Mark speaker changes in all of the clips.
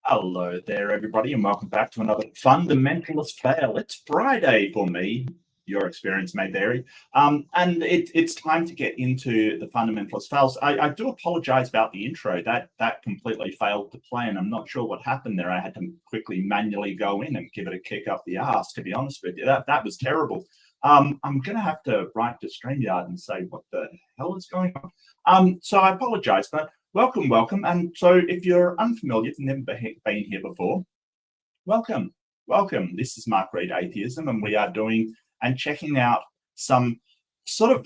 Speaker 1: Hello there, everybody, and welcome back to another Fundamentalist Fail. It's Friday for me. Your experience may vary. And it's time to get into the Fundamentalist Fails. I do apologize about the intro. That completely failed to play, and I'm not sure what happened there. I had to quickly manually go in and give it a kick up the arse, to be honest with you. That was terrible. I'm going to have to write to StreamYard and say what the hell is going on. So I apologize, but welcome. And so if you're unfamiliar, if you've never been here before, welcome. This is Mark Reed Atheism, and we are doing and checking out some sort of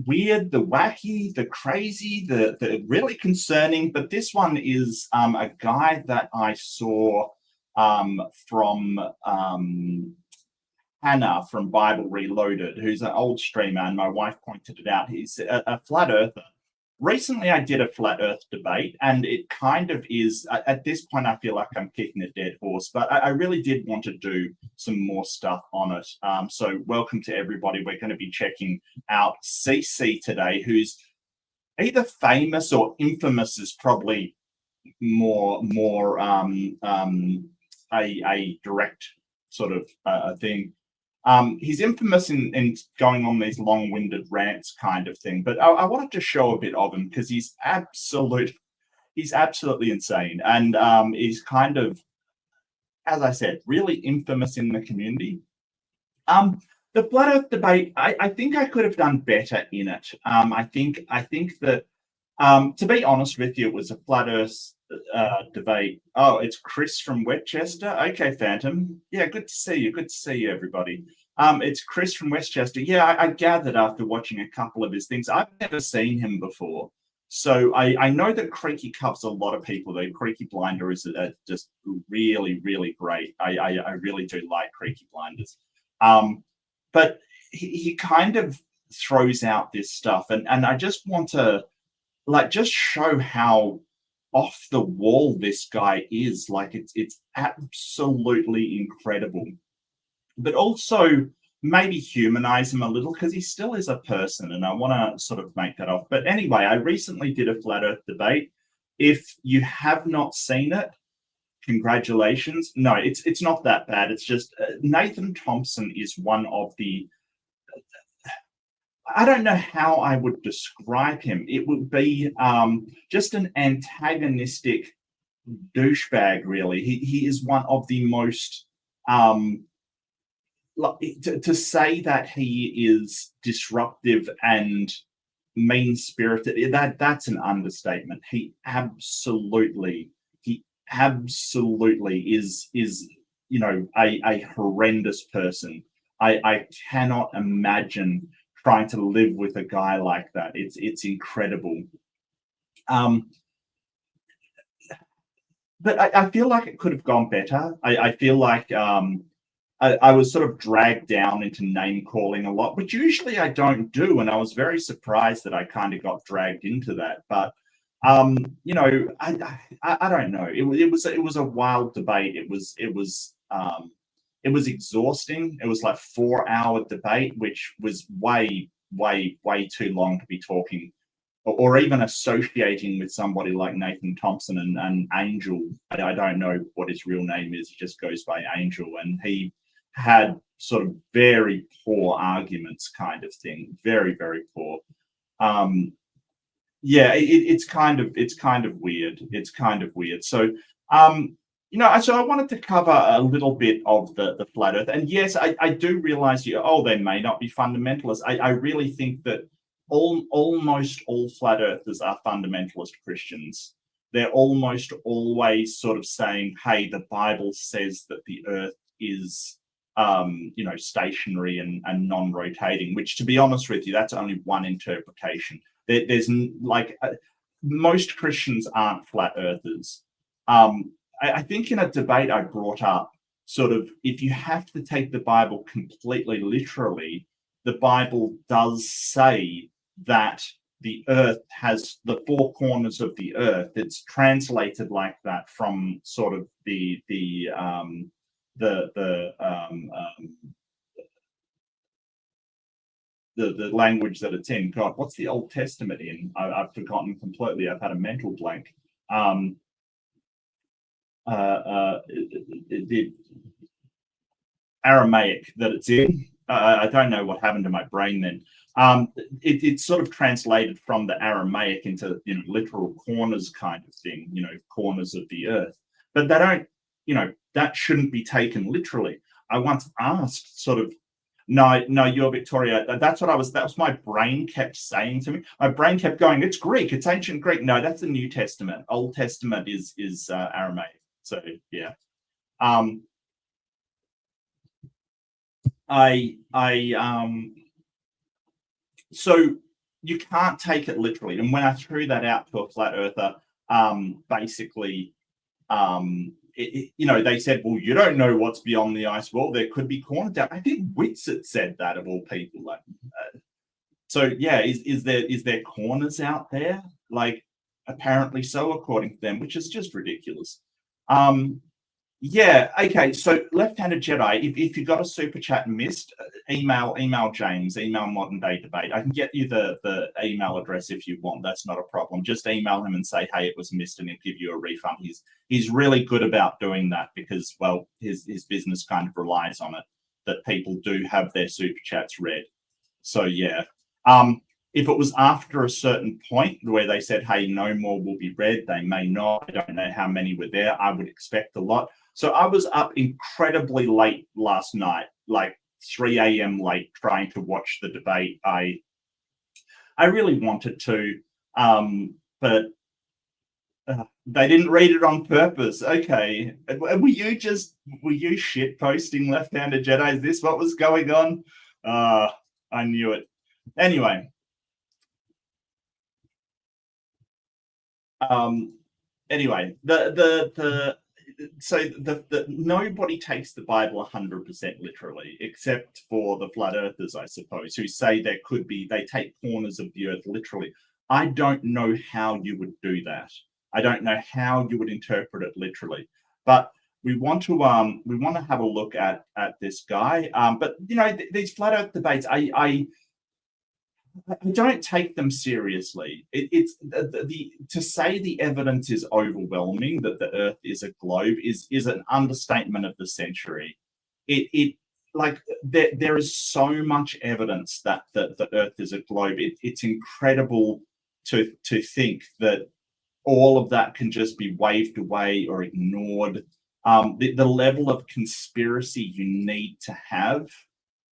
Speaker 1: weird, the wacky, the crazy, the really concerning. But this one is a guy that I saw from Hannah from Bible Reloaded, who's an old streamer, and my wife pointed it out. He's a flat earther. Recently, I did a flat Earth debate, and it kind of is, at this point, I feel like I'm kicking a dead horse, but I really did want to do some more stuff on it. So welcome to everybody. We're going to be checking out CC today, who's either famous or infamous is probably more a direct sort of thing. He's infamous in going on these long-winded rants kind of thing, but I wanted to show a bit of him because he's absolutely insane, and he's kind of, as I said, really infamous in the community. The flat Earth debate, I think I could have done better in it. I think that, to be honest with you, it was a flat Earth debate. Oh, it's Chris from Westchester. Okay, Phantom. Yeah, good to see you. Good to see you, everybody. It's Chris from Westchester. Yeah, I gathered after watching a couple of his things. I've never seen him before. So I know that Creaky covers a lot of people. The Creaky Blinder is just really, really great. I really do like Creaky Blinders. But he kind of throws out this stuff. And I just want to just show how off the wall this guy is. Like it's absolutely incredible, but also maybe humanize him a little because he still is a person, and I want to sort of make that off. But anyway, I recently did a flat Earth debate. If you have not seen it, congratulations. No, it's not that bad. It's just Nathan Thompson is one of the, I don't know how I would describe him. It would be just an antagonistic douchebag, really. He is one of the most, to say that he is disruptive and mean-spirited, that's an understatement. He absolutely is a horrendous person. I cannot imagine trying to live with a guy like that. It's incredible. But I feel like it could have gone better. I feel like I was sort of dragged down into name calling a lot, which usually I don't do, and I was very surprised that I kind of got dragged into that. But I don't know. It was a wild debate. It was exhausting. It was like 4-hour debate, which was way too long to be talking or even associating with somebody like Nathan Thompson and Angel. I don't know what his real name is. He just goes by Angel, and he had sort of very poor arguments kind of thing. Very poor. Yeah, it's kind of weird. It's kind of weird. So so I wanted to cover a little bit of the flat Earth. And yes, I do realize they may not be fundamentalists. I really think that almost all flat earthers are fundamentalist Christians. They're almost always sort of saying, hey, the Bible says that the Earth is stationary and non-rotating, which, to be honest with you, that's only one interpretation. There's most Christians aren't flat earthers. I think in a debate I brought up, sort of, if you have to take the Bible completely literally, the Bible does say that the earth has the four corners of the earth. It's translated like that from sort of the language that it's in. God, what's the Old Testament in? I've forgotten completely. I've had a mental blank. the Aramaic that it's in. I don't know what happened to my brain then. It's sort of translated from the Aramaic into literal corners kind of thing, corners of the earth. But they don't, that shouldn't be taken literally. I once asked sort of, no, you're Victoria. That was my brain kept saying to me. My brain kept going, it's Greek, it's ancient Greek. No, that's the New Testament. Old Testament is Aramaic. So yeah. So you can't take it literally. And when I threw that out to a flat earther, basically, they said, well, you don't know what's beyond the ice wall. There could be corners down. I think Whitsett said that, of all people. So yeah, is there corners out there? Like, apparently so, according to them, which is just ridiculous. Yeah, okay, so Left-Handed Jedi, if you got a super chat missed, email James, email Modern Day Debate. I can get you the email address if you want. That's not a problem. Just email him and say, hey, it was missed, and he'll give you a refund. He's really good about doing that because, well, his business kind of relies on it, that people do have their super chats read. So yeah. If it was after a certain point where they said, hey, no more will be read, they may not. I don't know how many were there. I would expect a lot. So I was up incredibly late last night, like 3 a.m. late, trying to watch the debate. I really wanted to, but they didn't read it on purpose. Okay. Were you shit posting Left-Handed Jedi? Is this what was going on? I knew it. Anyway. The nobody takes the Bible 100% literally, except for the flat earthers, I suppose, who say they take corners of the earth literally. I don't know how you would do that. I don't know how you would interpret it literally. But we want to have a look at this guy. But these flat earth debates, I don't take them seriously. It's to say the evidence is overwhelming that the Earth is a globe is an understatement of the century. There is so much evidence that the Earth is a globe. It's incredible to think that all of that can just be waved away or ignored. The level of conspiracy you need to have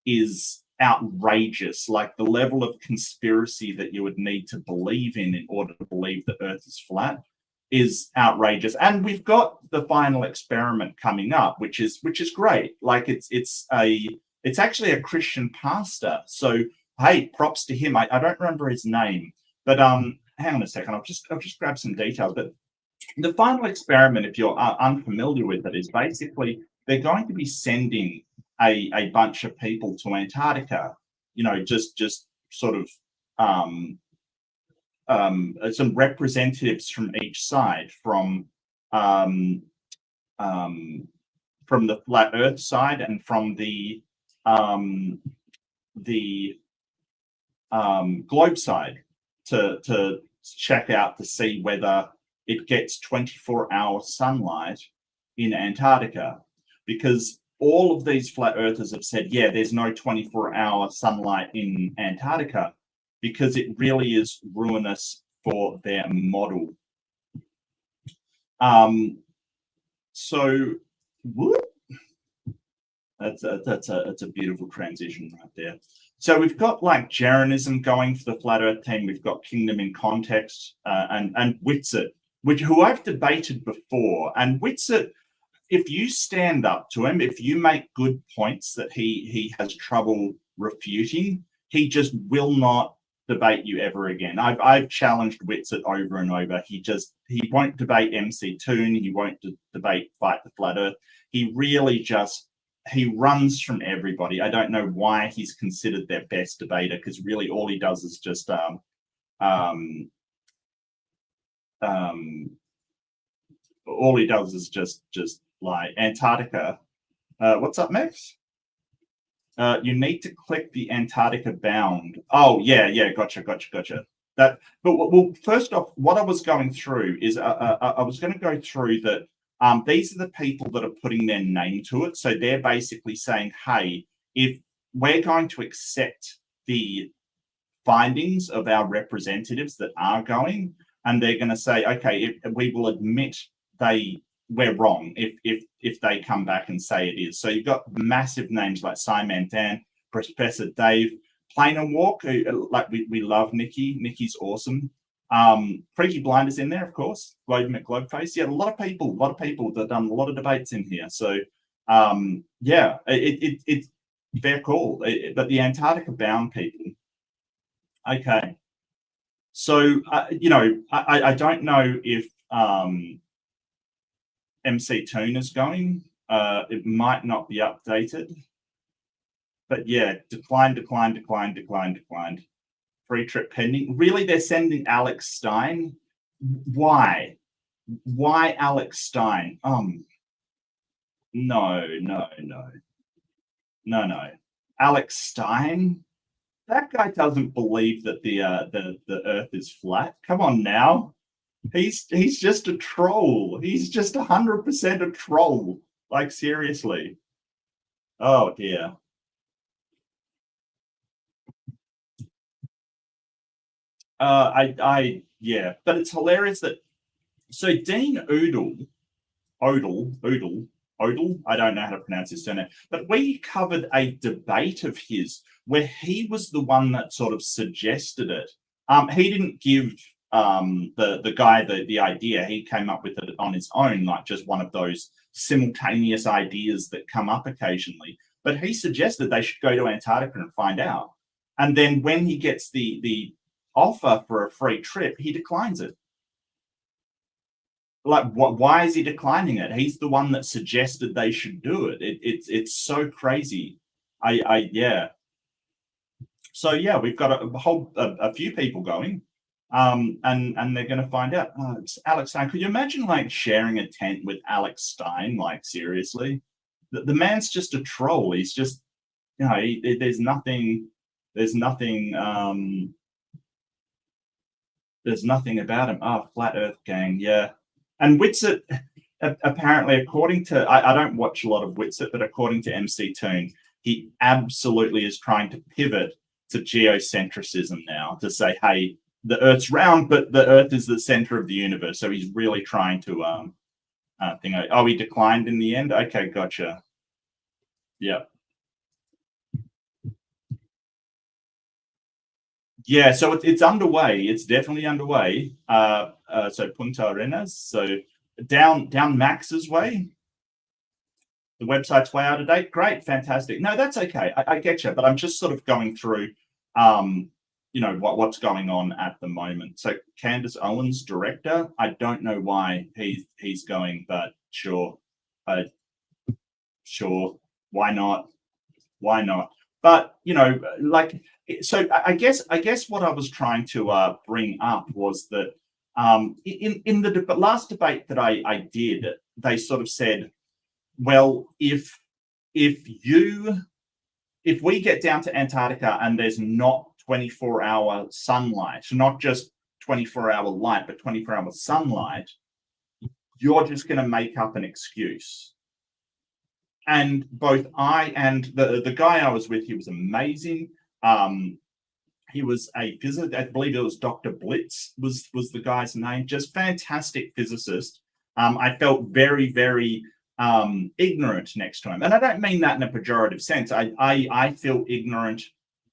Speaker 1: is outrageous. Like, the level of conspiracy that you would need to believe in order to believe the Earth is flat is outrageous. And we've got the final experiment coming up, which is great. Like, it's actually a Christian pastor. So hey, props to him. I don't remember his name, but hang on a second. I'll just grab some details. But the final experiment, if you're unfamiliar with it, is basically they're going to be sending a bunch of people to Antarctica, just sort of some representatives from each side, from the flat Earth side and from the globe side, to check out to see whether it gets 24-hour sunlight in Antarctica, because all of these flat earthers have said, yeah, there's no 24-hour sunlight in Antarctica because it really is ruinous for their model. So whoop, that's a beautiful transition right there. So we've got like Jeranism going for the flat earth team. We've got Kingdom in Context and Whitsett, who I've debated before. And Whitsett, if you stand up to him, if you make good points that he has trouble refuting, he just will not debate you ever again. I've challenged Whitsett over and over. He won't debate MC Toon. He won't debate Fight the Flat Earth. He really he runs from everybody. I don't know why he's considered their best debater, because really all he does is just like Antarctica. What's up, Max? You need to click the Antarctica bound. Oh, yeah, gotcha. But well, first off, what I was going through is I was going to go through that these are the people that are putting their name to it. So they're basically saying, hey, if we're going to accept the findings of our representatives that are going, and they're going to say, okay, we will admit we're wrong if they come back and say it is. So you've got massive names like Simon Dan, Professor Dave, Plainer Walk, like we love Nikki. Nikki's awesome. Freaky Blinders in there, of course. Globeface. Yeah, a lot of people that have done a lot of debates in here. So yeah, it's they're cool. But the Antarctica bound people. Okay. So I don't know if MC Toon is going. It might not be updated. But yeah, declined. Free trip pending. Really, they're sending Alex Stein? Why? Why Alex Stein? No. Alex Stein? That guy doesn't believe that the Earth is flat. Come on now. He's just a troll. He's just 100% a troll. Like, seriously. Oh dear. Yeah, but it's hilarious that so Dean Odle, I don't know how to pronounce his surname, but we covered a debate of his where he was the one that sort of suggested it. He didn't give the guy the idea. He came up with it on his own, like just one of those simultaneous ideas that come up occasionally. But he suggested they should go to Antarctica and find out. And then when he gets the offer for a free trip, he declines it. Like, why is he declining it? He's the one that suggested they should do it. It's so crazy. Yeah. So yeah, we've got a few people going, and they're going to find out. Oh, it's Alex Stein. Could you imagine like sharing a tent with Alex Stein? Like, seriously, the man's just a troll. He's just, there's nothing about him. Oh, Flat Earth Gang, yeah. And Witsit, apparently, according to, I don't watch a lot of Witsit, but according to MC Toon, he absolutely is trying to pivot to geocentrism now, to say, hey, the Earth's round, but the Earth is the center of the universe. So he's really trying to he declined in the end? Okay, gotcha. Yeah. Yeah, so it's underway. It's definitely underway. So Punta Arenas, so down Max's way. The website's way out of date. Great, fantastic. No, that's okay. I get you, but I'm just sort of going through, what's going on at the moment. So Candace Owens, director. I don't know why he's going, but sure, sure. Why not? Why not? But so I guess what I was trying to bring up was that in the last debate that I did, they sort of said, well, if we get down to Antarctica and there's not 24-hour sunlight, not just 24-hour light, but 24-hour sunlight, you're just going to make up an excuse. And both I and the guy I was with, he was amazing. He was a physicist. I believe it was Dr. Blitz was the guy's name. Just fantastic physicist. I felt very, very ignorant next to him. And I don't mean that in a pejorative sense. I feel ignorant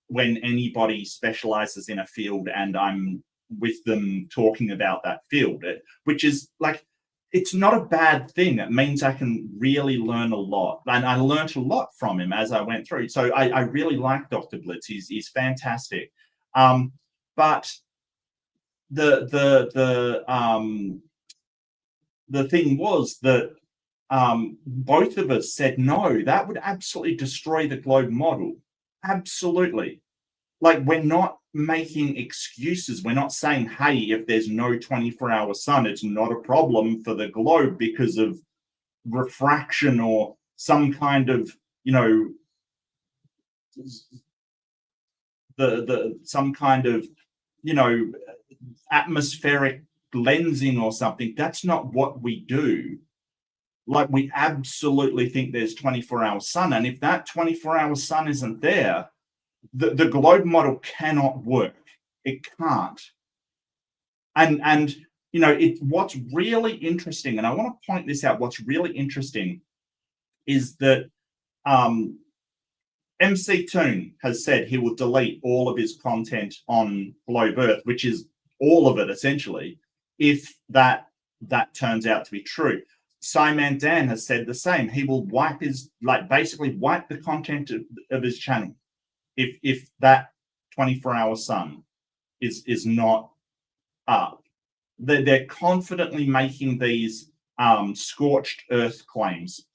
Speaker 1: when anybody specializes in a field and I'm with them talking about that field, which is like, it's not a bad thing. It means I can really learn a lot. And I learned a lot from him as I went through. So I really like Dr. Blitz. He's fantastic. But the thing was that both of us said, no, that would absolutely destroy the globe model. Absolutely. Like, we're not making excuses. We're not saying, hey, if there's no 24-hour sun, it's not a problem for the globe because of refraction or some kind of, some kind of, atmospheric lensing or something. That's not what we do. Like, we absolutely think there's 24-hour sun, and if that 24-hour sun isn't there, the globe model cannot work. It can't. And what's really interesting, and I want to point this out, what's really interesting is that MC Toon has said he will delete all of his content on Globe Earth, which is all of it essentially, if that turns out to be true. Simon Dan has said the same. He will basically wipe the content of his channel if that 24-hour sun is not up. They're confidently making these scorched earth claims,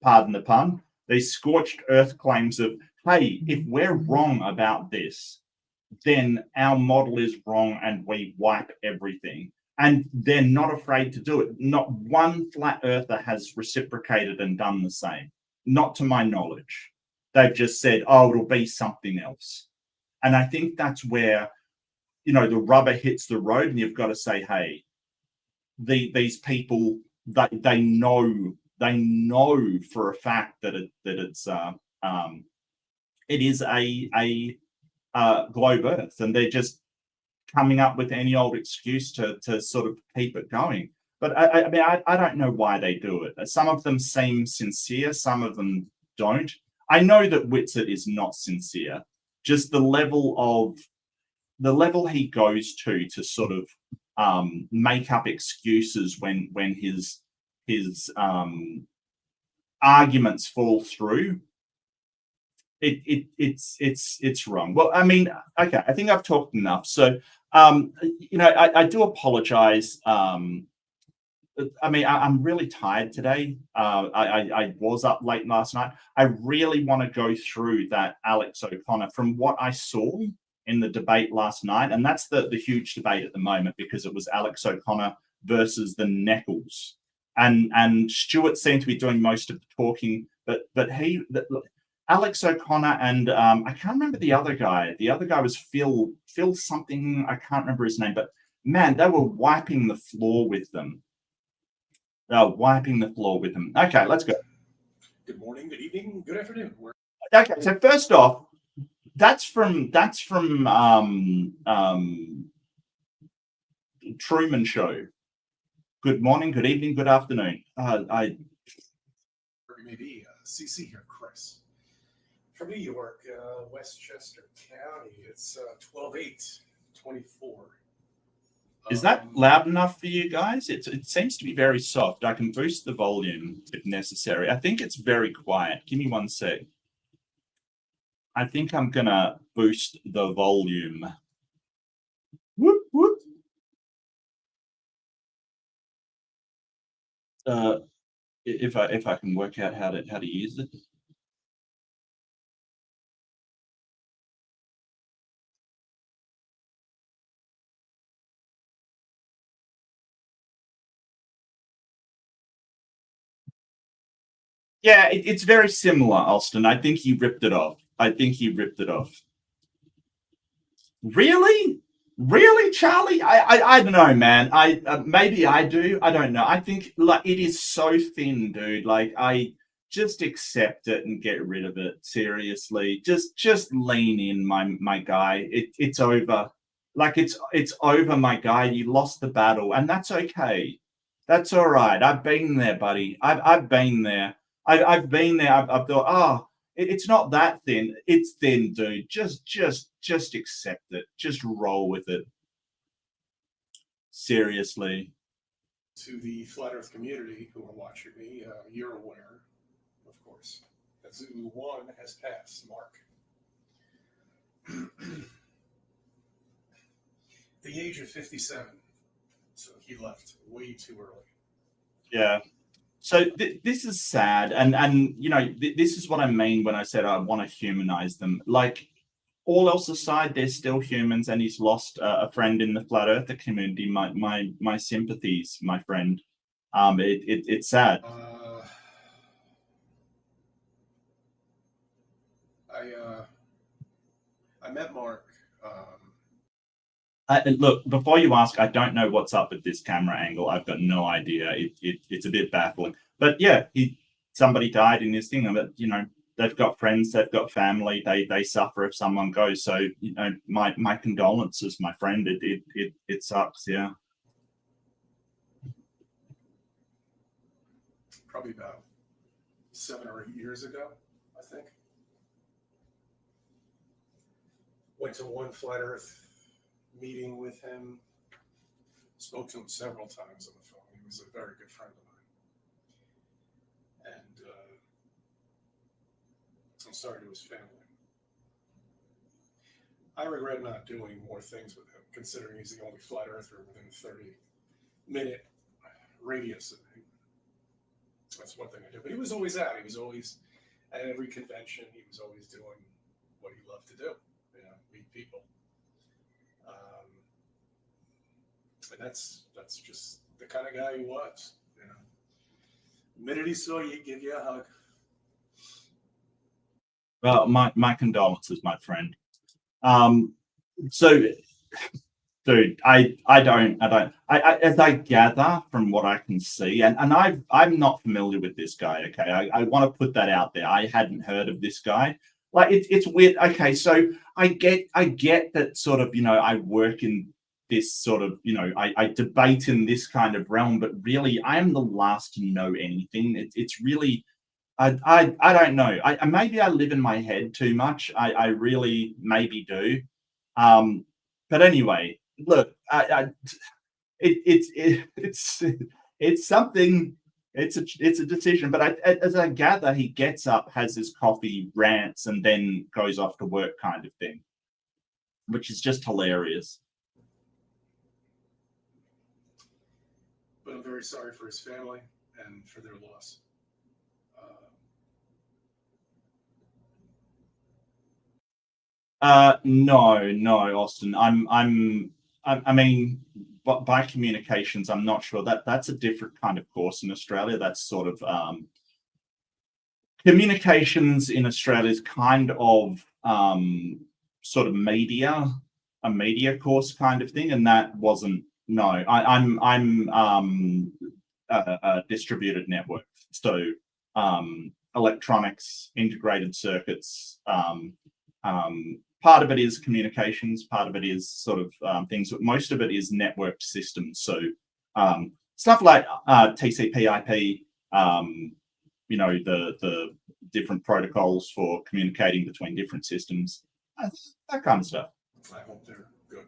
Speaker 1: pardon the pun, these scorched earth claims of, hey, if we're wrong about this, then our model is wrong and we wipe everything. And they're not afraid to do it. Not one flat earther has reciprocated and done the same, not to my knowledge. They've just said, oh, it'll be something else. And I think that's where, the rubber hits the road, and you've got to say, hey, these people, they know for a fact that it is a globe Earth, and they're just coming up with any old excuse to sort of keep it going. But I don't know why they do it. Some of them seem sincere, some of them don't. I know that Whitsett is not sincere. Just the level he goes to sort of make up excuses when his arguments fall through. It's wrong. Well, I mean, okay, I think I've talked enough. So, I do apologize. I'm really tired today. I was up late last night. I really want to go through that Alex O'Connor from what I saw in the debate last night. And that's the huge debate at the moment, because it was Alex O'Connor versus the Neckles. And Stuart seemed to be doing most of the talking, but Alex O'Connor and I can't remember the other guy. The other guy was Phil something. I can't remember his name, but man, they were wiping the floor with them. Okay, let's go.
Speaker 2: Good morning, good evening, good afternoon.
Speaker 1: Okay, so first off, that's from Truman Show. Good morning, good evening, good afternoon.
Speaker 2: Wherever you may be, CC here, Chris. From New York, Westchester County, it's 12/8/24.
Speaker 1: Is that loud enough for you guys? It seems to be very soft. I can boost the volume if necessary. I think it's very quiet. Give me one sec. I think I'm gonna boost the volume. Whoop, whoop. If I can work out how to use it. Yeah, it's very similar, Austin. I think he ripped it off. Really? Really, Charlie? I don't know, man. Maybe I do. I don't know. I think it is so thin, dude. I just accept it and get rid of it. Seriously, just lean in, my guy. It's over. It's over, my guy. You lost the battle, and that's okay. That's all right. I've been there, buddy. I've been there. I've been there. I've thought, it's not that thin. It's thin, dude. Just accept it. Just roll with it. Seriously.
Speaker 2: To the Flat Earth community who are watching me, you're aware, of course, that Zulu 1 has passed Mark. The age of 57. So he left way too early.
Speaker 1: Yeah. So this is sad, and this is what I mean when I said I want to humanize them. All else aside, they're still humans, and he's lost a friend in the Flat Earther community. My sympathies, my friend. It's sad.
Speaker 2: I met Mark.
Speaker 1: Look, before you ask, I don't know what's up with this camera angle. I've got no idea. It's a bit baffling. but yeah, somebody died in this thing. But they've got friends, they've got family. They suffer if someone goes. So my condolences, my friend. It sucks. Yeah.
Speaker 2: Probably about 7 or 8 years ago, I think. Went to one Flat Earth meeting with him. Spoke to him several times on the phone. He was a very good friend of mine. And I'm sorry to his family. I regret not doing more things with him, considering he's the only Flat Earther within a 30-minute radius of me. That's one thing I do. But he was always out. He was always at every convention. He was always doing what he loved to do, meet people. And that's just the kind of guy he was. The minute he saw you, he'd give you a hug.
Speaker 1: Well, my condolences, my friend. So, dude, I as I gather from what I can see, and I'm not familiar with this guy. Okay, I want to put that out there. I hadn't heard of this guy. Like it's weird. Okay, so I get that sort of I work in this sort of I debate in this kind of realm, but really I am the last to know anything. It's really I don't know. I maybe I live in my head too much. I really maybe do. But anyway, look, it's something. It's a decision. But as I gather, he gets up, has his coffee, rants, and then goes off to work, kind of thing, which is just hilarious.
Speaker 2: But I'm very sorry for his family and for their loss.
Speaker 1: No, Austin. I mean, but by communications, I'm not sure that's a different kind of course in Australia. That's sort of communications in Australia is kind of sort of a media course kind of thing, and that wasn't. No, I'm distributed network, so electronics, integrated circuits. Part of it is communications, part of it is sort of things, but most of it is networked systems. So stuff like TCP/IP, the different protocols for communicating between different systems, that kind of stuff.
Speaker 2: I hope they're good.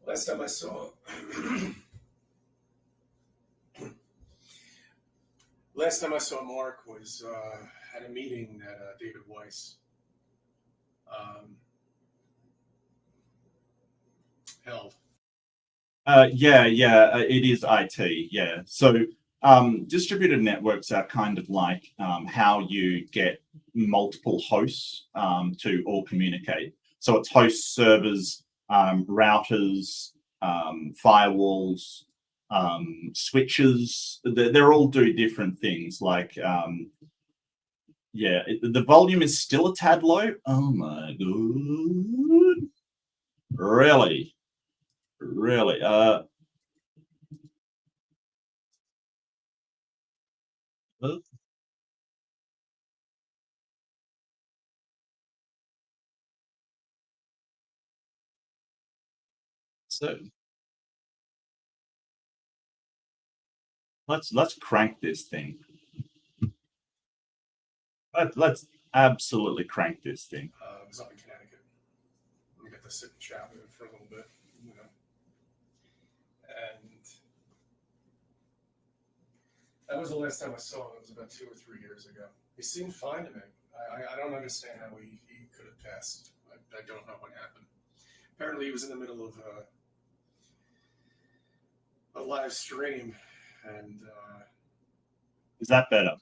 Speaker 2: Last time I saw Mark was at a meeting that David Weiss held.
Speaker 1: It is IT. Yeah, so distributed networks are kind of like how you get multiple hosts to all communicate. So it's hosts, servers, routers, firewalls, switches. They're all do different things. Like, the volume is still a tad low. Oh my god! Really? So let's crank this thing. Let's absolutely crank this thing.
Speaker 2: I was up in Connecticut. We got to sit and chat with him for a little bit, and that was the last time I saw him. It was about 2 or 3 years ago. He seemed fine to me. I don't understand how he could have passed. I don't know what happened. Apparently, he was in the middle of a live stream, and
Speaker 1: Is that better?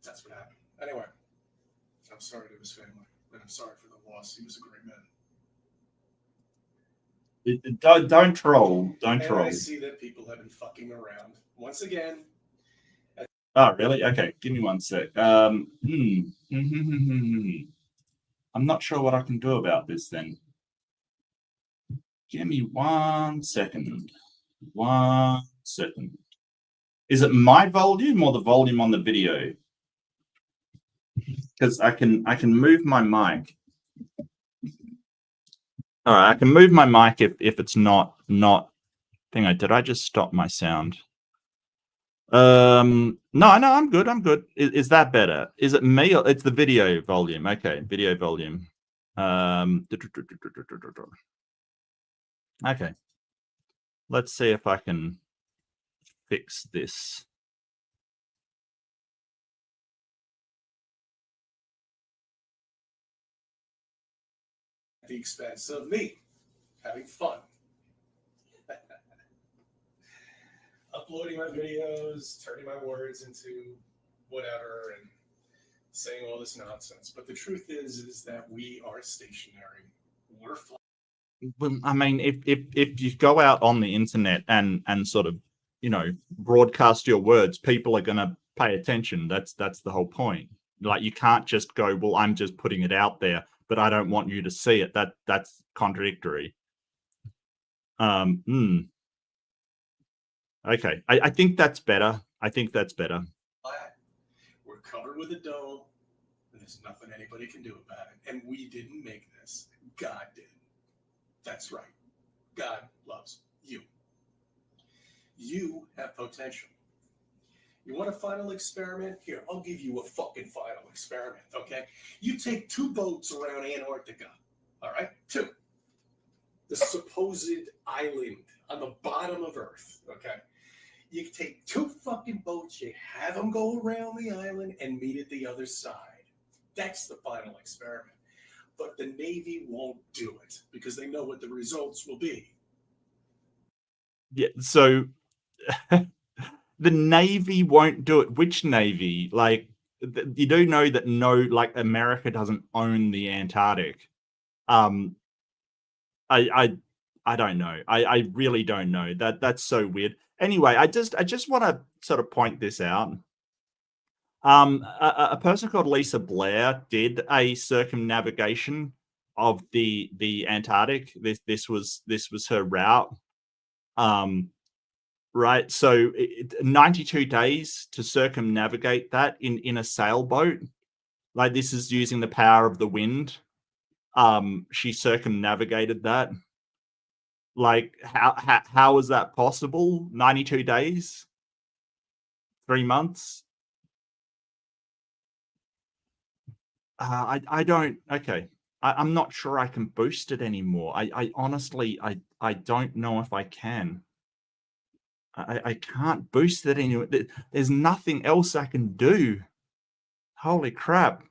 Speaker 2: That's what happened. Anyway, I'm sorry to his family, and I'm sorry for the loss. He was a great man.
Speaker 1: Don't troll. Don't troll.
Speaker 2: I see that people have been fucking around once again.
Speaker 1: Oh, really? Okay, give me one sec. I'm not sure what I can do about this then. Give me 1 second. 1 second. Is it my volume or the volume on the video? Because I can move my mic. All right, I can move my mic if it's not. Hang on, did I just stop my sound? No, I'm good. I'm good. Is that better? Is it me or it's the video volume? Okay, video volume. Okay. Let's see if I can fix this.
Speaker 2: At the expense of me having fun. Uploading my videos, turning my words into whatever, and saying all this nonsense. But the truth is that we are stationary. We're flying.
Speaker 1: Well, I mean, if you go out on the internet and sort of, you know, broadcast your words, people are going to pay attention. That's the whole point. Like, you can't just go, well, I'm just putting it out there, but I don't want you to see it. That's contradictory. Okay, I think that's better. I think that's better.
Speaker 2: We're covered with a dome, and there's nothing anybody can do about it. And we didn't make this. God did. That's right. God loves you. You have potential. You want a final experiment? Here, I'll give you a fucking final experiment, okay? You take 2 boats around Antarctica, all right? 2. The supposed island on the bottom of Earth, okay? You take 2 fucking boats, you have them go around the island and meet at the other side. That's the final experiment. But the Navy won't do it because they know what the results will be.
Speaker 1: Yeah, so the Navy won't do it. Which Navy? Like, you do know that like, America doesn't own the Antarctic. I don't know. I really don't know. That's so weird. Anyway, I just want to sort of point this out. A person called Lisa Blair did a circumnavigation of the Antarctic. This was her route. Right. So 92 days to circumnavigate that in a sailboat. Like, this is using the power of the wind. She circumnavigated that. Like, how is that possible? 92 days? 3 months? I don't. Okay. I'm not sure I can boost it anymore. I honestly, I don't know if I can. I can't boost it anymore. There's nothing else I can do. Holy crap.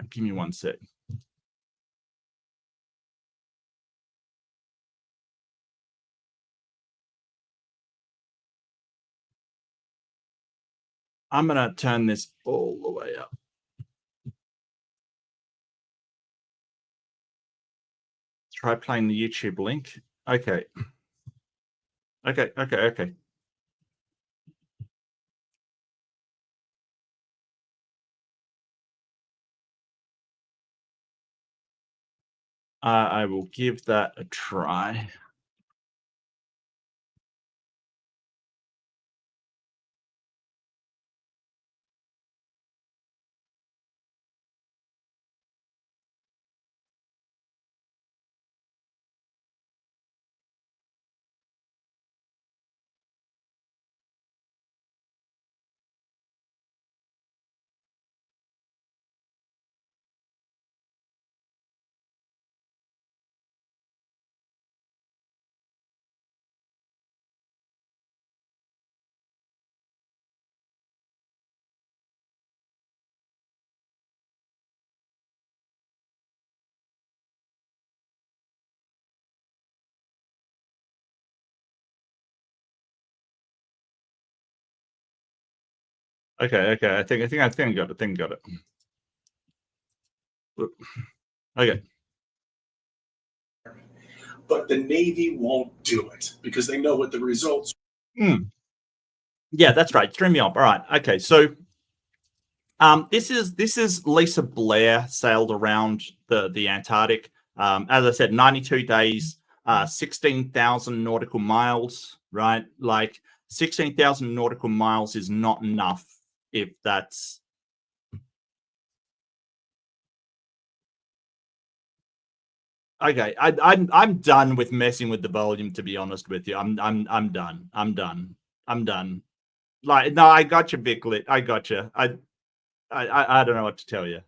Speaker 1: Give me 1 sec. I'm going to turn this all the way up. Try playing the YouTube link. Okay. Okay. I will give that a try. Okay. I think I got it. Okay.
Speaker 2: but the Navy won't do it because they know what the results.
Speaker 1: Yeah, that's right. Stream me up. All right. Okay. So this is Lisa Blair sailed around the Antarctic. As I said, 92 days, 16,000 nautical miles, right? Like 16,000 nautical miles is not enough if that's okay. I'm done with messing with the volume, to be honest with you. I'm done. I'm done. Like, no, I got you, Biglit. I got you. I don't know what to tell you.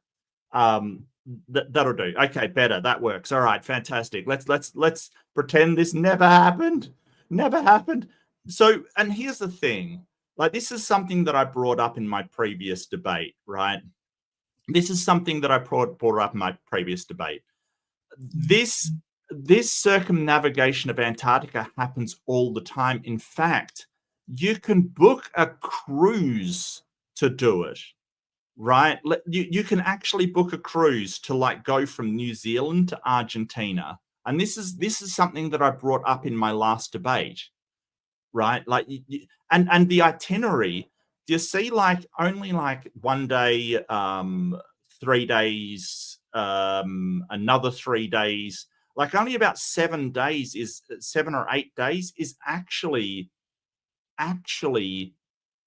Speaker 1: That'll do. Okay, better. That works. All right, fantastic. Let's pretend this never happened. Never happened. So, and here's the thing. Like, this is something that I brought up in my previous debate, right? This is something that I brought up in my previous debate. This circumnavigation of Antarctica happens all the time. In fact, you can book a cruise to do it, right? You can actually book a cruise to like go from New Zealand to Argentina. And this is something that I brought up in my last debate, right? Like, and the itinerary, do you see like only like 1 day, 3 days, another 3 days, like only about 7 days is 7 or 8 days is actually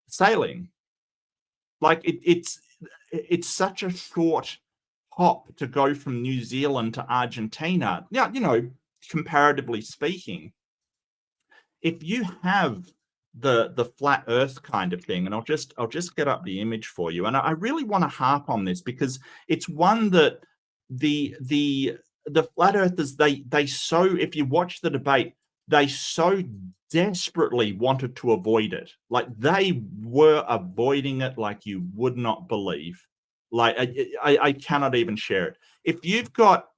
Speaker 1: sailing. Like it's such a short hop to go from New Zealand to Argentina. Yeah, you know, comparatively speaking, if you have the flat Earth kind of thing, and I'll just get up the image for you, and I really want to harp on this because it's one that the flat earthers they so, if you watch the debate, they so desperately wanted to avoid it. Like they were avoiding it like you would not believe. Like I cannot even share it. If you've got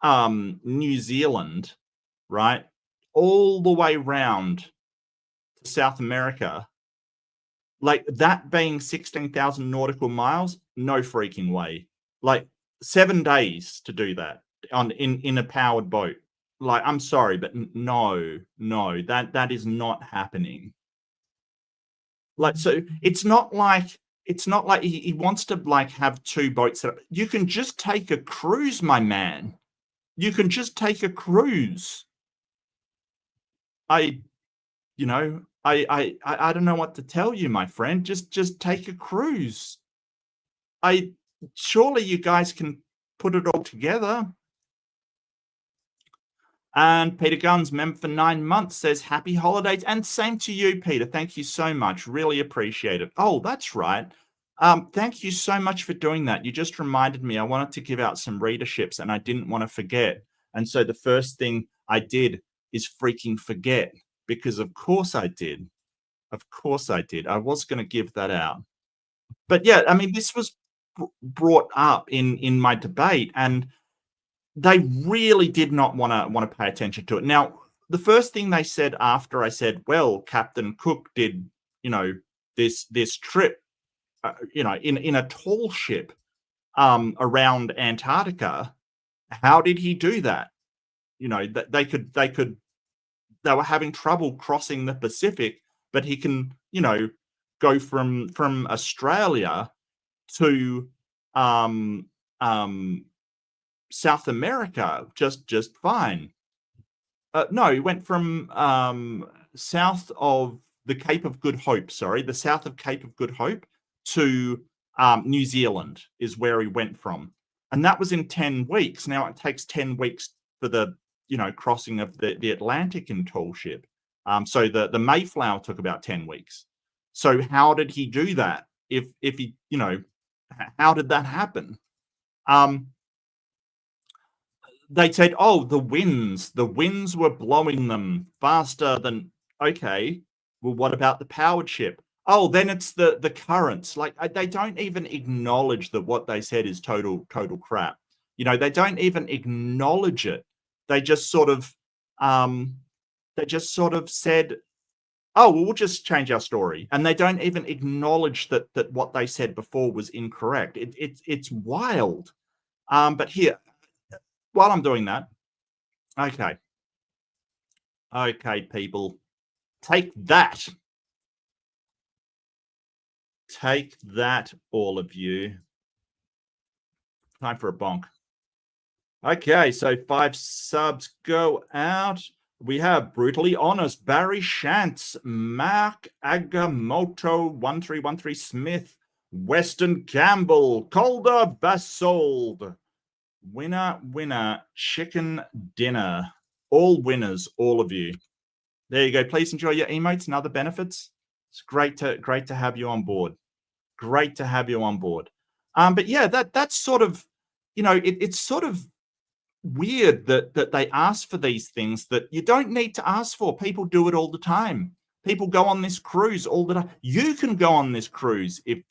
Speaker 1: New Zealand, right, all the way round to South America, like that being 16,000 nautical miles, no freaking way. Like 7 days to do that in a powered boat. Like, I'm sorry, but no, that is not happening. Like, so it's not like he wants to like have 2 boats set up. You can just take a cruise, my man. You can just take a cruise. I don't know what to tell you, my friend. Just take a cruise. Surely you guys can put it all together. And Peter Guns, member for 9 months, says happy holidays, and same to you, Peter. Thank you so much. Really appreciate it. Oh, that's right. Thank you so much for doing that. You just reminded me I wanted to give out some readerships and I didn't want to forget. And so the first thing I did is freaking forget, because of course I did. Of course I did. I was going to give that out. But yeah, I mean, this was brought up in my debate, and they really did not want to pay attention to it. Now, the first thing they said after I said, well, Captain Cook did, this trip, in a tall ship around Antarctica. How did he do that? They were having trouble crossing the Pacific, but he can, go from Australia to South America just fine. No, he went from south of the Cape of Good Hope, the south of Cape of Good Hope to New Zealand is where he went from. And that was in 10 weeks. Now it takes 10 weeks for the, crossing of the Atlantic in tall ship. So the Mayflower took about 10 weeks. So how did he do that? If he, how did that happen? They said, oh, the winds were blowing them faster than, okay, well, what about the powered ship? Oh, then it's the currents. Like, they don't even acknowledge that what they said is total crap. They don't even acknowledge it. They just sort of said, oh, well, we'll just change our story. And they don't even acknowledge that what they said before was incorrect. It's wild. But here, while I'm doing that, okay, Okay, people. Take that. Take that, all of you. Time for a bonk. Okay, so 5 subs go out. We have Brutally Honest, Barry Shantz, Mark Agamoto, 1313 Smith, Weston Campbell, Calder Basold, winner, chicken dinner. All winners, all of you. There you go. Please enjoy your emotes and other benefits. It's great to have you on board. Great to have you on board. But yeah, that's sort of, it's sort of weird that they ask for these things that you don't need to ask for. People do it all the time. People go on this cruise all the time. You can go on this cruise if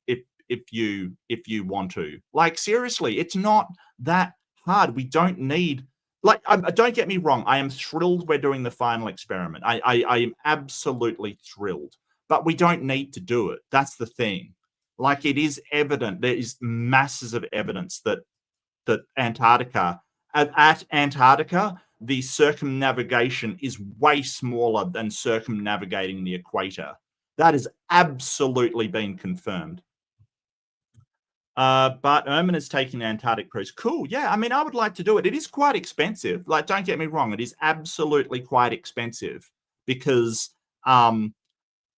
Speaker 1: you want to. Like, seriously, it's not that hard. We don't need, like, don't get me wrong. I am thrilled we're doing the final experiment. I am absolutely thrilled, but we don't need to do it. That's the thing. Like, it is evident. There is masses of evidence that Antarctica, at Antarctica, the circumnavigation is way smaller than circumnavigating the equator. That has absolutely been confirmed. But Ermin is taking an Antarctic cruise. Cool. Yeah, I mean, I would like to do it. It is quite expensive. Like, don't get me wrong. It is absolutely quite expensive because,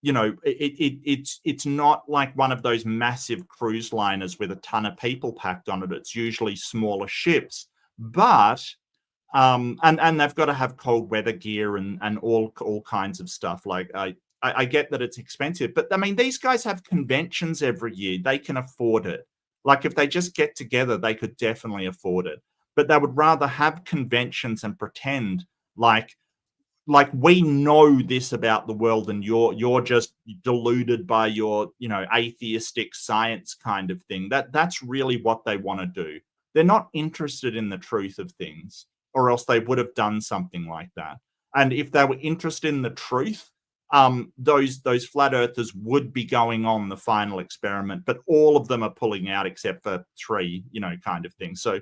Speaker 1: it's not like one of those massive cruise liners with a ton of people packed on it. It's usually smaller ships. But and they've got to have cold weather gear and all kinds of stuff. Like, I get that it's expensive, but I mean, these guys have conventions every year. They can afford it. Like, if they just get together, they could definitely afford it. But they would rather have conventions and pretend like we know this about the world, and you're just deluded by your atheistic science kind of thing. That's really what they want to do. They're not interested in the truth of things, or else they would have done something like that. And if they were interested in the truth, those flat earthers would be going on the final experiment, but all of them are pulling out except for 3, kind of thing. So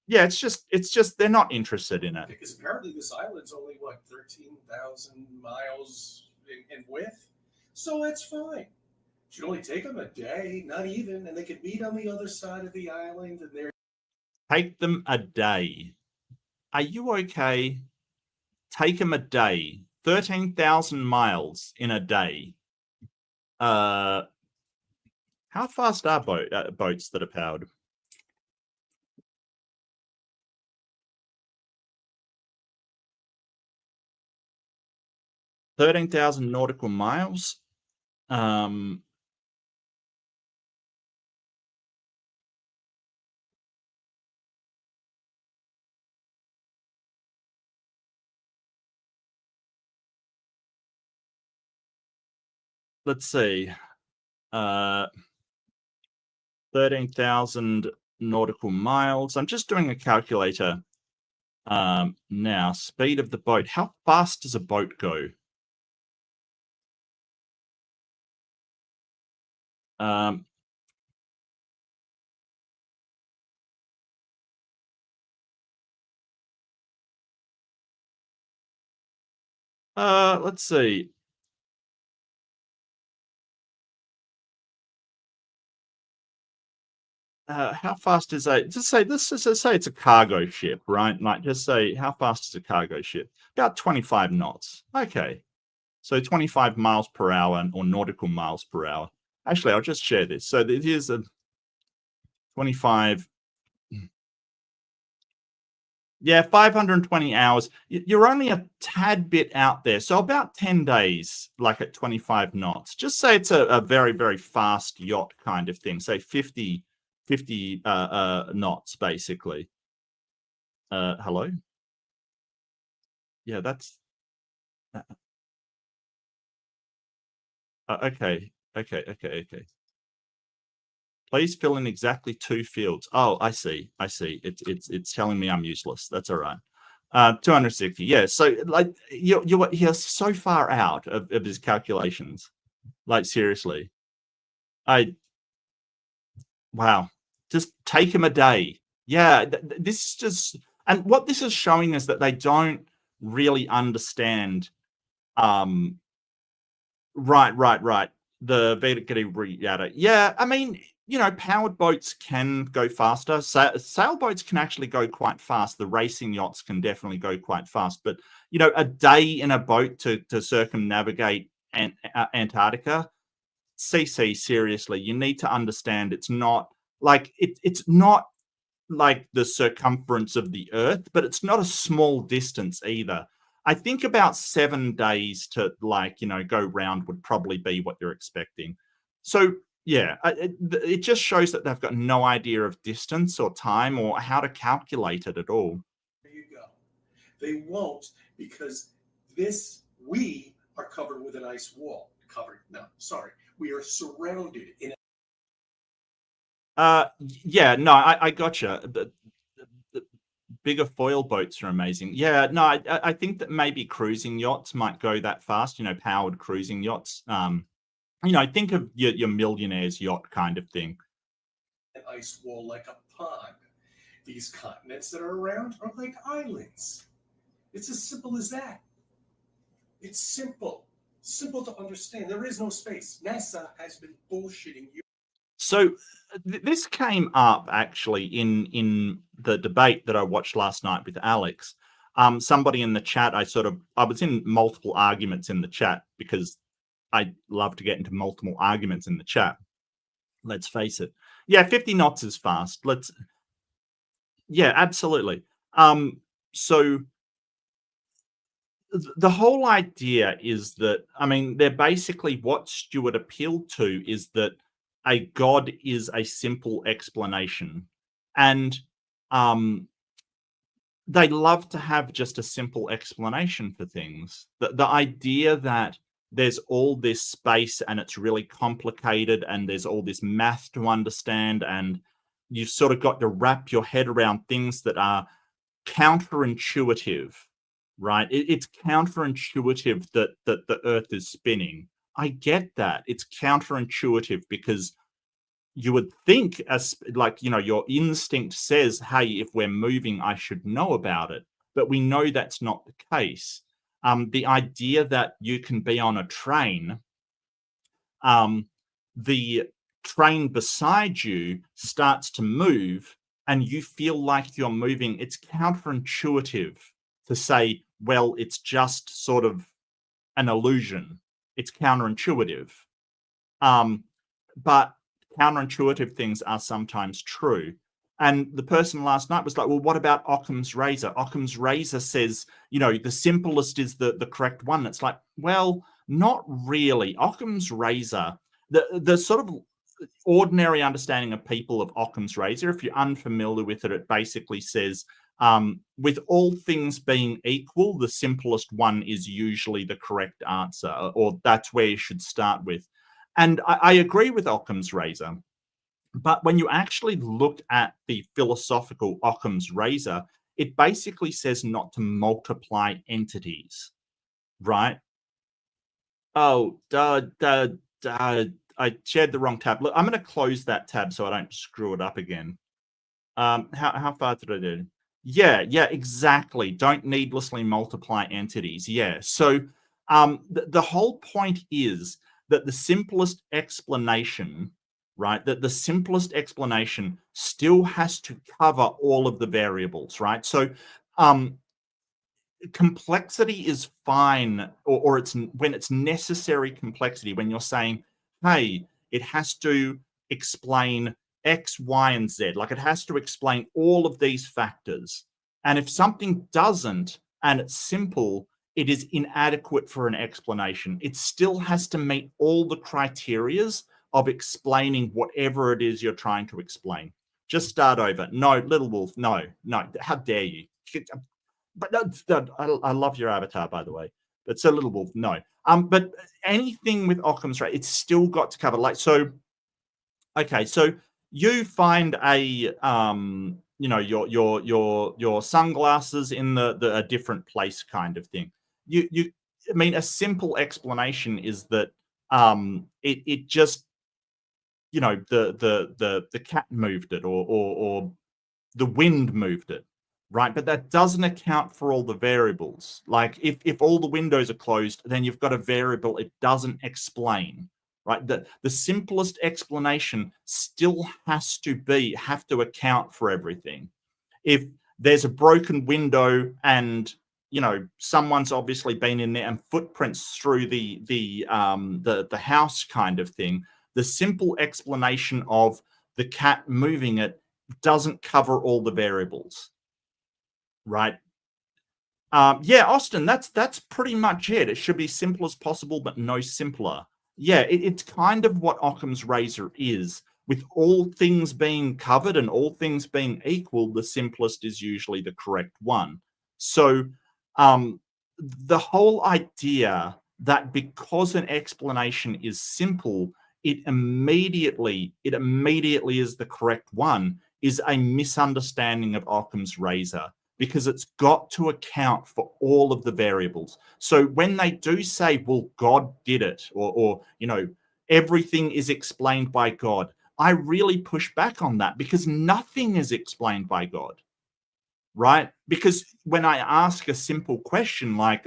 Speaker 1: yeah, it's just they're not interested in it.
Speaker 2: Because apparently this island's only 13,000 miles in width, so it's fine. Should only take them a day, not even, and they could meet on the other side of the island, and they're
Speaker 1: take them a day. Are you okay? Take them a day. 13,000 miles in a day. How fast are boats that are powered? $13,000 nautical miles. Let's see. 13,000 nautical miles. I'm just doing a calculator now. Speed of the boat. How fast does a boat go? Let's see. How fast is a, just say this is, let's say it's a cargo ship, right? Like, just say, how fast is a cargo ship? About 25 knots. Okay. So 25 miles per hour, or nautical miles per hour. Actually, I'll just share this. So here's a 25. Yeah, 520 hours. You're only a tad bit out there. So about 10 days, like at 25 knots. Just say it's a very, very fast yacht kind of thing. Say 50 knots, basically. Hello? Yeah, that's... okay. Please fill in exactly 2 fields. Oh, I see. It's telling me I'm useless. That's all right. 260. Yeah. So like you're so far out of his calculations. Like, seriously. Wow. Just take him a day. Yeah. This is just, and what this is showing is that they don't really understand Right. The Vita Yada. Yeah, I mean, powered boats can go faster. Sailboats can actually go quite fast. The racing yachts can definitely go quite fast. But, a day in a boat to circumnavigate Antarctica, CC, seriously, you need to understand it's not like it's not like the circumference of the Earth, but it's not a small distance either. I think about 7 days to go round would probably be what you're expecting. So yeah, it just shows that they've got no idea of distance or time or how to calculate it at all.
Speaker 2: There you go. They won't, because we are covered with an ice wall. We are surrounded in
Speaker 1: Yeah, no, I gotcha. The bigger foil boats are amazing. Yeah, no, I think that maybe cruising yachts might go that fast, powered cruising yachts. Think of your millionaire's yacht kind of thing.
Speaker 2: an ice wall like a pond. These continents that are around are like islands. It's as simple as that. It's simple to understand. There is no space. NASA has been bullshitting you.
Speaker 1: So this came up actually in the debate that I watched last night with Alex. Somebody in the chat, I was in multiple arguments in the chat because I love to get into multiple arguments in the chat. Let's face it. Yeah, 50 knots is fast. Yeah, absolutely. So the whole idea is that, they're basically what Stuart appealed to is that a god is a simple explanation. And they love to have just a simple explanation for things. The idea that there's all this space and it's really complicated and there's all this math to understand and you've sort of got to wrap your head around things that are counterintuitive, right? It's counterintuitive that the Earth is spinning. I get that. It's counterintuitive because you would think your instinct says, hey, if we're moving, I should know about it. But we know that's not the case. The idea that you can be on a train, the train beside you starts to move and you feel like you're moving, it's counterintuitive to say, well, it's just sort of an illusion. It's counterintuitive. But counterintuitive things are sometimes true. And the person last night was like, well, what about Occam's razor? Occam's razor says, the simplest is the correct one. It's like, well, not really. Occam's razor, the sort of ordinary understanding of people of Occam's razor, if you're unfamiliar with it, it basically says, with all things being equal, the simplest one is usually the correct answer, or that's where you should start with. And I agree with Occam's razor. But when you actually look at the philosophical Occam's razor, it basically says not to multiply entities, right? Oh, I shared the wrong tab. Look, I'm going to close that tab so I don't screw it up again. How far did I do? Yeah, exactly. Don't needlessly multiply entities. Yeah. So the whole point is that the simplest explanation, right, that the simplest explanation still has to cover all of the variables, right? So complexity is fine, or it's when it's necessary complexity, when you're saying, hey, it has to explain X, Y, and Z. Like it has to explain all of these factors. And if something doesn't, and it's simple, it is inadequate for an explanation. It still has to meet all the criterias of explaining whatever it is you're trying to explain. Just start over. No, Little Wolf, no. How dare you? But I love your avatar, by the way. But so Little Wolf, no. But anything with Occam's razor, it's still got to cover. Okay, so you find a your sunglasses in a different place, kind of thing. A simple explanation is that it just the cat moved it or the wind moved it, right? But that doesn't account for all the variables. Like if all the windows are closed, then you've got a variable it doesn't explain, right? The simplest explanation still have to account for everything. If there's a broken window and someone's obviously been in there and footprints through the house kind of thing, the simple explanation of the cat moving it doesn't cover all the variables, right? Yeah, Austin, that's pretty much it. It should be simple as possible, but no simpler. Yeah, it's kind of what Occam's razor is. With all things being covered and all things being equal, the simplest is usually the correct one. So the whole idea that because an explanation is simple, it immediately is the correct one is a misunderstanding of Occam's razor, because it's got to account for all of the variables. So when they do say, well, God did it, or everything is explained by God, I really push back on that, because nothing is explained by God, right? Because when I ask a simple question like,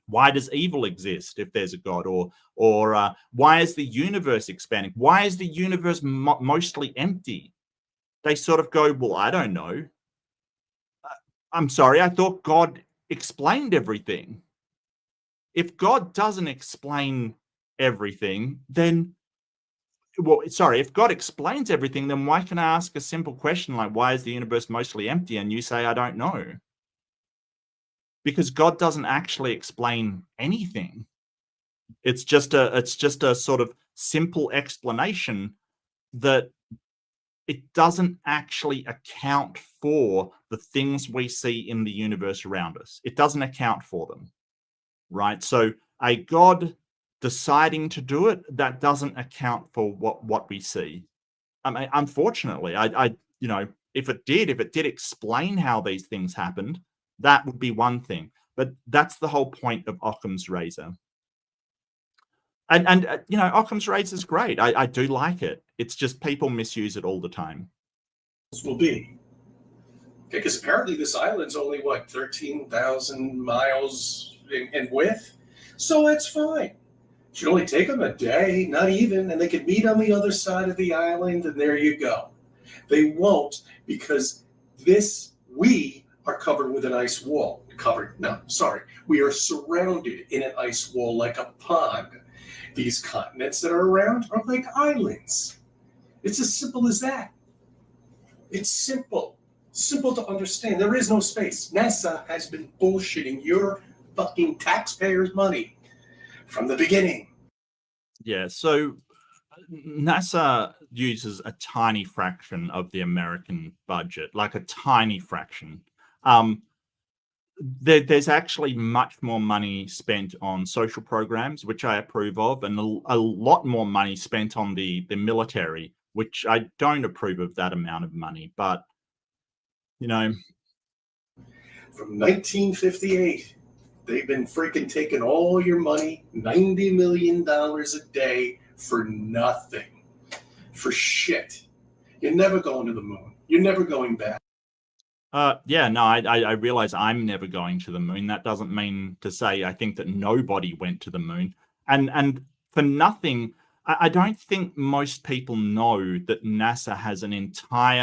Speaker 1: why does evil exist if there's a God? Or why is the universe expanding? Why is the universe mostly empty? They sort of go, well, I don't know. I'm sorry, I thought God explained everything. If God doesn't explain everything, then, if God explains everything, then why can I ask a simple question like, why is the universe mostly empty? And you say, I don't know. Because God doesn't actually explain anything. It's just a sort of simple explanation that it doesn't actually account for the things we see in the universe around us. It doesn't account for them, right? So a God deciding to do it, that doesn't account for what we see. I mean, unfortunately, if it did explain how these things happened, that would be one thing. But that's the whole point of Occam's razor. And Occam's razor is great. I do like it. It's just people misuse it all the time.
Speaker 2: Will be. Okay, because apparently this island's only, 13,000 miles in width? So it's fine. It should only take them a day, not even, and they could meet on the other side of the island, and there you go. They won't, because we are covered with an ice wall. We are surrounded in an ice wall like a pond. These continents that are around are like islands. It's as simple as that. It's simple to understand. There is no space. NASA has been bullshitting your fucking taxpayers' money from the beginning.
Speaker 1: Yeah, so NASA uses a tiny fraction of the American budget, like a tiny fraction. There's actually much more money spent on social programs, which I approve of, and a lot more money spent on the military, which I don't approve of that amount of money. But, From
Speaker 2: 1958, they've been freaking taking all your money, $90 million a day for nothing. For shit. You're never going to the moon. You're never going back.
Speaker 1: I realize I'm never going to the moon. That doesn't mean to say I think that nobody went to the moon. And for nothing, I don't think most people know that NASA has an entire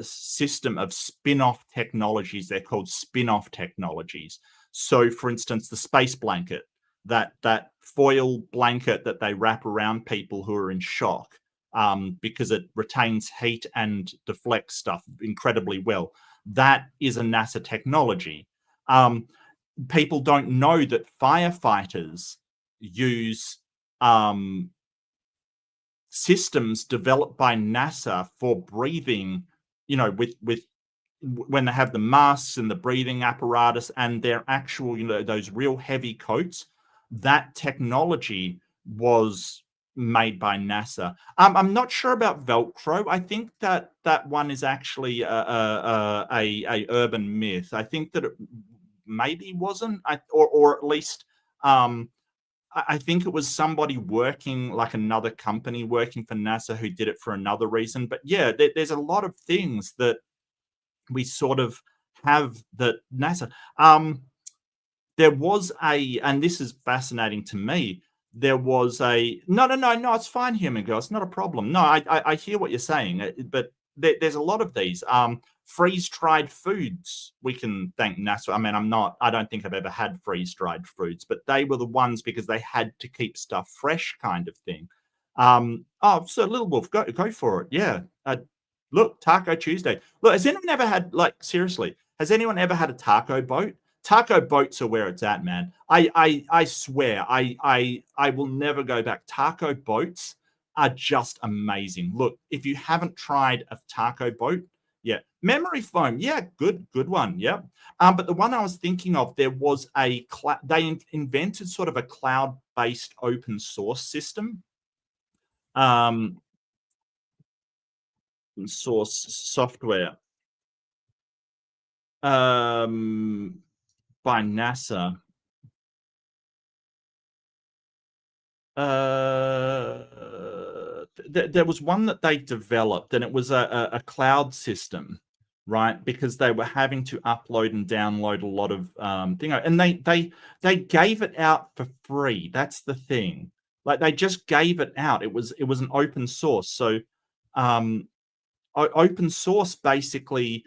Speaker 1: system of spin-off technologies. They're called spin-off technologies. So, for instance, the space blanket, that foil blanket that they wrap around people who are in shock, because it retains heat and deflects stuff incredibly well. That is a NASA technology. People don't know that firefighters use systems developed by NASA for breathing, with when they have the masks and the breathing apparatus and their actual, those real heavy coats. That technology was made by NASA. I'm not sure about Velcro. I think that one is actually a urban myth. I think that it maybe wasn't, or at least I think it was somebody working, like another company working for NASA, who did it for another reason. But yeah, there's a lot of things that we sort of have that NASA. There was and this is fascinating to me. There was no, it's fine, human girl. It's not a problem. No, I hear what you're saying, but there's a lot of these freeze-dried foods. We can thank NASA. I mean, I don't think I've ever had freeze-dried foods, but they were the ones because they had to keep stuff fresh, kind of thing. Oh, so Little Wolf, go for it. Yeah. Look, Taco Tuesday. Look, has anyone ever had, like, seriously, has anyone ever had a taco boat? Taco boats are where it's at, man. I swear, I will never go back. Taco boats are just amazing. Look, if you haven't tried a taco boat, yeah, memory foam, yeah, good one, yeah. But the one I was thinking of, there was they invented sort of a cloud-based open source system. Source software. By NASA. There was one that they developed, and it was a cloud system, right? Because they were having to upload and download a lot of and they gave it out for free. That's the thing. Like, they just gave it out. It was an open source. So open source basically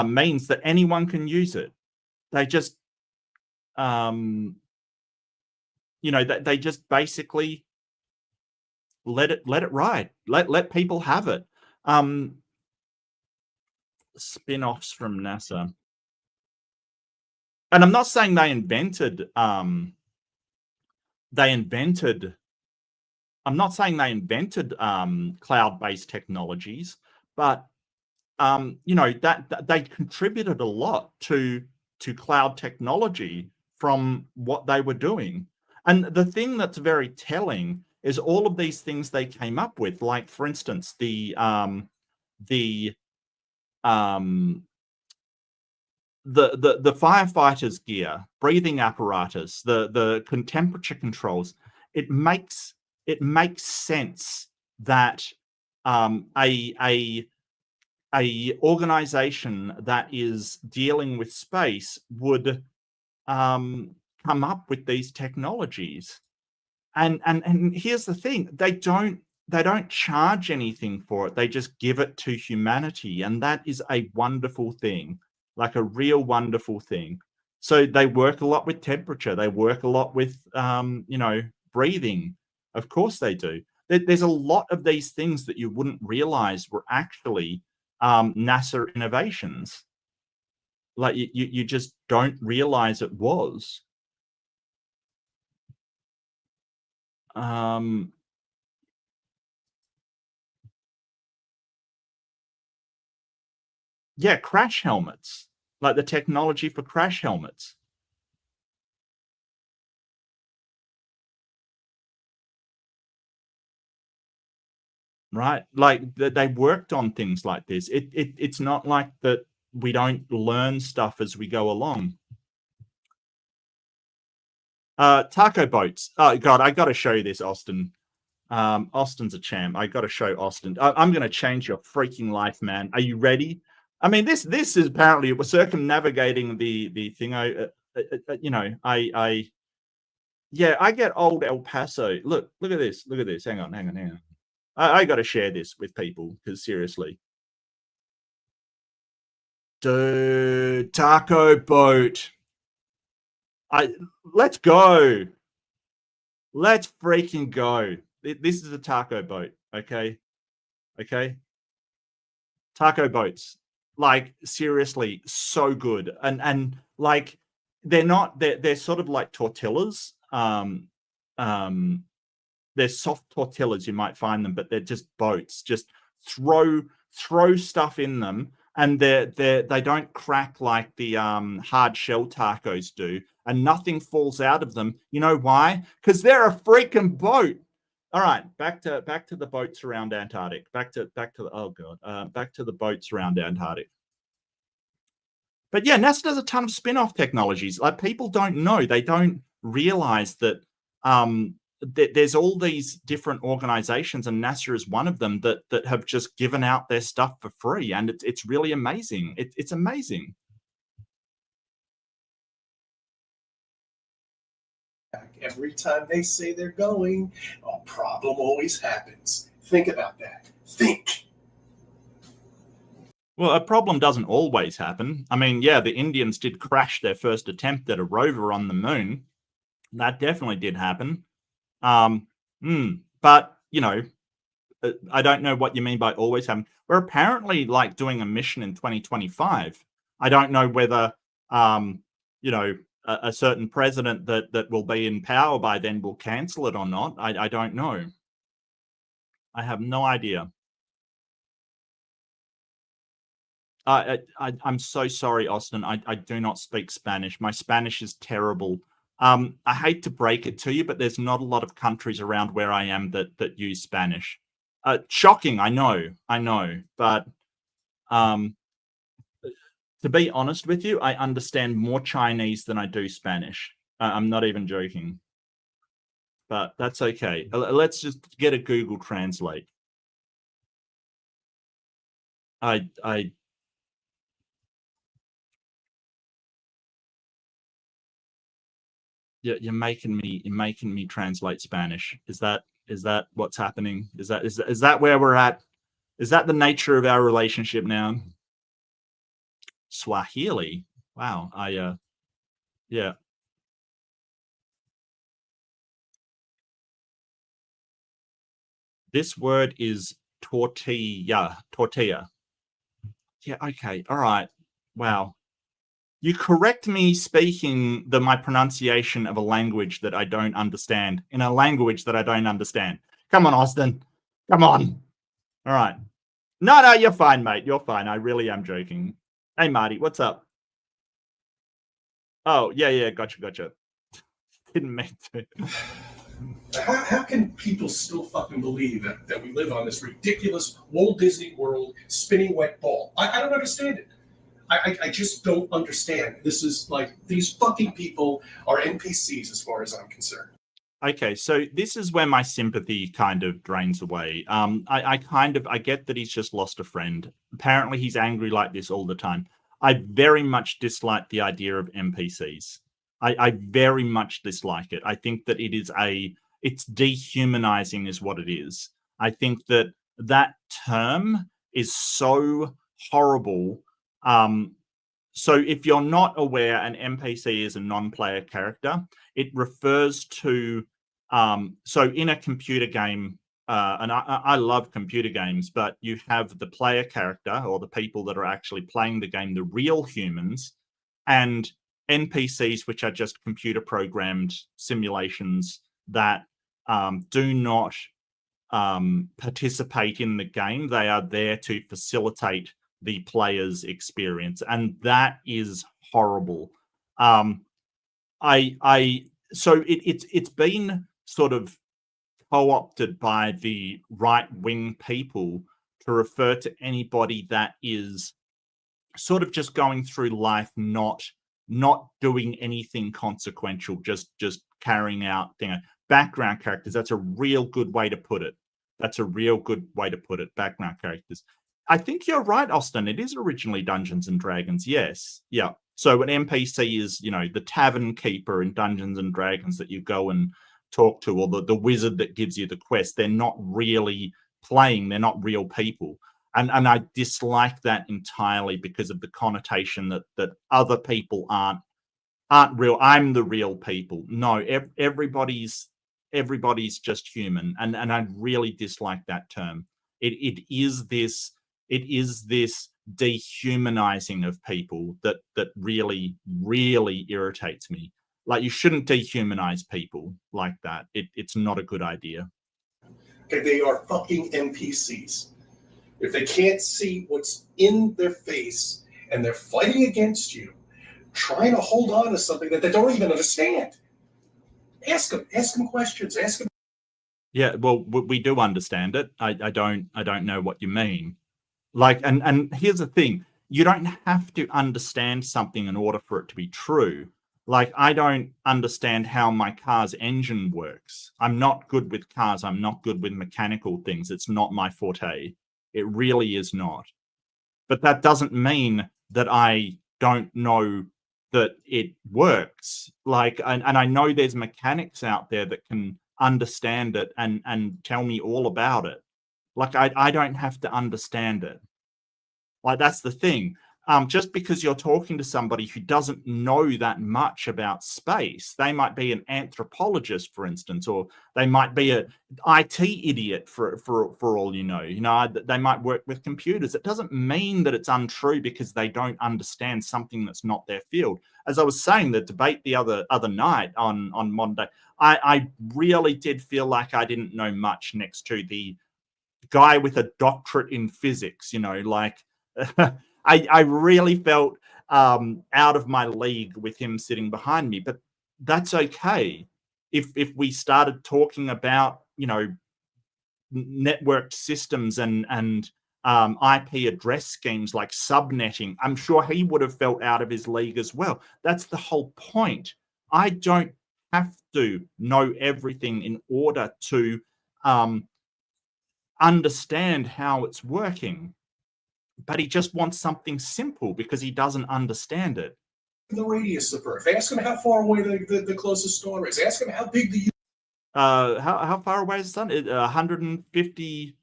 Speaker 1: means that anyone can use it. They just they just basically let it ride. Let people have it. Spin-offs from NASA. And I'm not saying they invented I'm not saying they invented cloud-based technologies, but that they contributed a lot to cloud technology from what they were doing. And the thing that's very telling is all of these things they came up with. Like, for instance, the firefighters' gear, breathing apparatus, the temperature controls. It makes sense that a organization that is dealing with space would come up with these technologies. And here's the thing: they don't charge anything for it. They just give it to humanity, and that is a wonderful thing, like a real wonderful thing. So they work a lot with temperature. They work a lot with breathing. Of course they do. There's a lot of these things that you wouldn't realize were actually NASA innovations. Like, you just don't realize it was. Yeah, crash helmets, like the technology for crash helmets. Right? Like, they worked on things like this. It's not like that we don't learn stuff as we go along. Taco boats. Oh God, I got to show you this, Austin. Austin's a champ. I got to show Austin. I'm going to change your freaking life, man. Are you ready? I mean, this is apparently we're circumnavigating the thing. I get old El Paso. Look at this. Look at this. Hang on. I got to share this with people, because seriously. Dude, taco boat. Let's go. Let's freaking go. This is a taco boat, okay? Okay? Taco boats. Like, seriously, so good. And like, they're sort of like tortillas. They're soft tortillas, you might find them, but they're just boats. Just throw stuff in them, and they don't crack like the hard shell tacos do, and nothing falls out of them. You know why? Because they're a freaking boat. All right, back to the boats around Antarctic. Back to the boats around Antarctic. But yeah, NASA does a ton of spin-off technologies. Like, people don't know. They don't realize that there's all these different organizations, and NASA is one of them that have just given out their stuff for free, and it's really amazing. It's amazing.
Speaker 2: Every time they say they're going, a problem always happens. Think about that. Think.
Speaker 1: Well, a problem doesn't always happen. I mean, yeah, the Indians did crash their first attempt at a rover on the moon. That definitely did happen. But, you know, I don't know what you mean by always happen. We're apparently like doing a mission in 2025. I don't know whether, you know, a certain president that will be in power by then will cancel it or not. I don't know. I have no idea. I'm so sorry, Austin. I do not speak Spanish. My Spanish is terrible. I hate to break it to you, but there's not a lot of countries around where I am that use Spanish. Shocking, I know. But to be honest with you, I understand more Chinese than I do Spanish. I'm not even joking. But that's okay. Let's just get a Google Translate. You're making me translate Spanish. Is that what's happening? Is that where we're at? Is that the nature of our relationship now? Swahili. Wow. Yeah. This word is tortilla. Tortilla. Yeah, okay. All right. Wow. You correct me speaking my pronunciation of a language that I don't understand in a language that I don't understand. Come on, Austin. Come on. All right. No, you're fine, mate. You're fine. I really am joking. Hey, Marty, what's up? Oh, yeah. Gotcha. Didn't mean to.
Speaker 2: How can people still fucking believe that we live on this ridiculous Walt Disney World spinning wet ball? I don't understand it. I just don't understand. This is like, these fucking people are NPCs as far as I'm concerned.
Speaker 1: Okay, so this is where my sympathy kind of drains away. I get that he's just lost a friend. Apparently he's angry like this all the time. I very much dislike the idea of NPCs. I very much dislike it. I think that it's dehumanizing is what it is. I think that term is so horrible. So if you're not aware, an NPC is a non-player character. It refers to, so in a computer game, and I love computer games, but you have the player character or the people that are actually playing the game, the real humans, and NPCs, which are just computer programmed simulations that do not participate in the game. They are there to facilitate the player's experience, and that is horrible. So it's been sort of co-opted by the right-wing people to refer to anybody that is sort of just going through life not doing anything consequential, just carrying out background characters. That's a real good way to put it. Background characters. I think you're right, Austin. It is originally Dungeons and Dragons. Yes. Yeah. So an NPC is, the tavern keeper in Dungeons and Dragons that you go and talk to, or the wizard that gives you the quest. They're not really playing. They're not real people. And I dislike that entirely because of the connotation that other people aren't real. I'm the real people. No, everybody's just human. And I really dislike that term. It is this dehumanizing of people that really, really irritates me. Like, you shouldn't dehumanize people like that. It's not a good idea.
Speaker 2: Okay, they are fucking NPCs. If they can't see what's in their face and they're fighting against you, trying to hold on to something that they don't even understand, ask them questions. Ask them.
Speaker 1: Yeah, well, we do understand it. I don't know what you mean. Like, and here's the thing: you don't have to understand something in order for it to be true. Like, I don't understand how my car's engine works. I'm not good with cars. I'm not good with mechanical things. It's not my forte. It really is not. But that doesn't mean that I don't know that it works. Like, and I know there's mechanics out there that can understand it and tell me all about it. Like, I don't have to understand it. Like, that's the thing. Just because you're talking to somebody who doesn't know that much about space, they might be an anthropologist, for instance, or they might be a IT idiot for all you know. You know, they might work with computers. It doesn't mean that it's untrue because they don't understand something that's not their field. As I was saying, the debate the other night on Modern Day, I really did feel like I didn't know much next to the guy with a doctorate in physics. You know, like. I really felt out of my league with him sitting behind me, but that's okay. If we started talking about, you know, networked systems and IP address schemes like subnetting, I'm sure he would have felt out of his league as well. That's the whole point. I don't have to know everything in order to understand how it's working. But he just wants something simple because he doesn't understand it.
Speaker 2: The radius of Earth. Ask him how far away the closest star is. Ask him how big the
Speaker 1: how far away is the sun? 150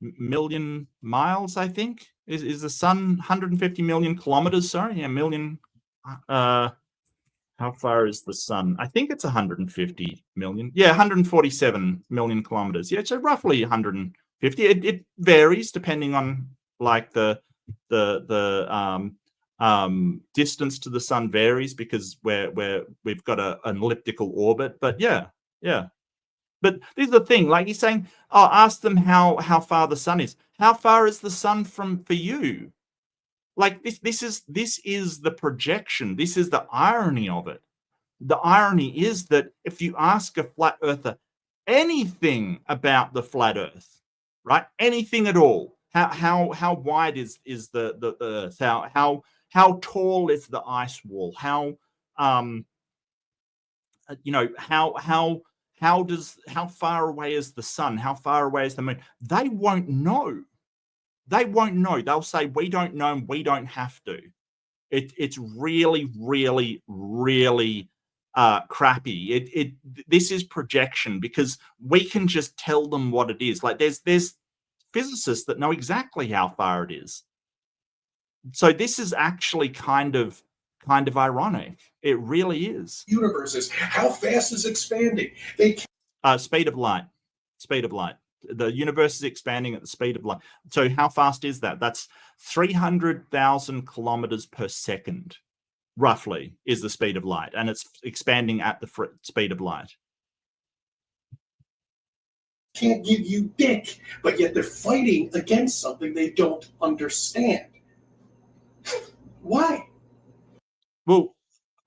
Speaker 1: million miles, I think. Is the sun 150 million kilometers? Sorry, yeah, million. How far is the sun? I think it's 150 million. Yeah, 147 million kilometers. Yeah, so roughly 150. It varies depending on like the distance to the sun varies because we've got an elliptical orbit. But yeah. But this is the thing, like he's saying, oh, ask them how far the sun is. How far is the sun for you? Like this is the projection. This is the irony of it. The irony is that if you ask a flat earther anything about the flat earth, right? Anything at all. How wide is the earth? How tall is the ice wall? How you know, how far away is the sun? How far away is the moon? They won't know. They won't know. They'll say, we don't know and we don't have to. It's really, really, really crappy. This is projection because we can just tell them what it is. Like there's physicists that know exactly how far it is. So this is actually kind of ironic. It really is.
Speaker 2: Universe is. How fast is expanding?
Speaker 1: Speed of light. Speed of light. The universe is expanding at the speed of light. So how fast is that? That's 300,000 kilometers per second, roughly, is the speed of light. And it's expanding at the speed of light.
Speaker 2: Can't give you dick, but yet they're fighting against something they don't understand. Why?
Speaker 1: Well,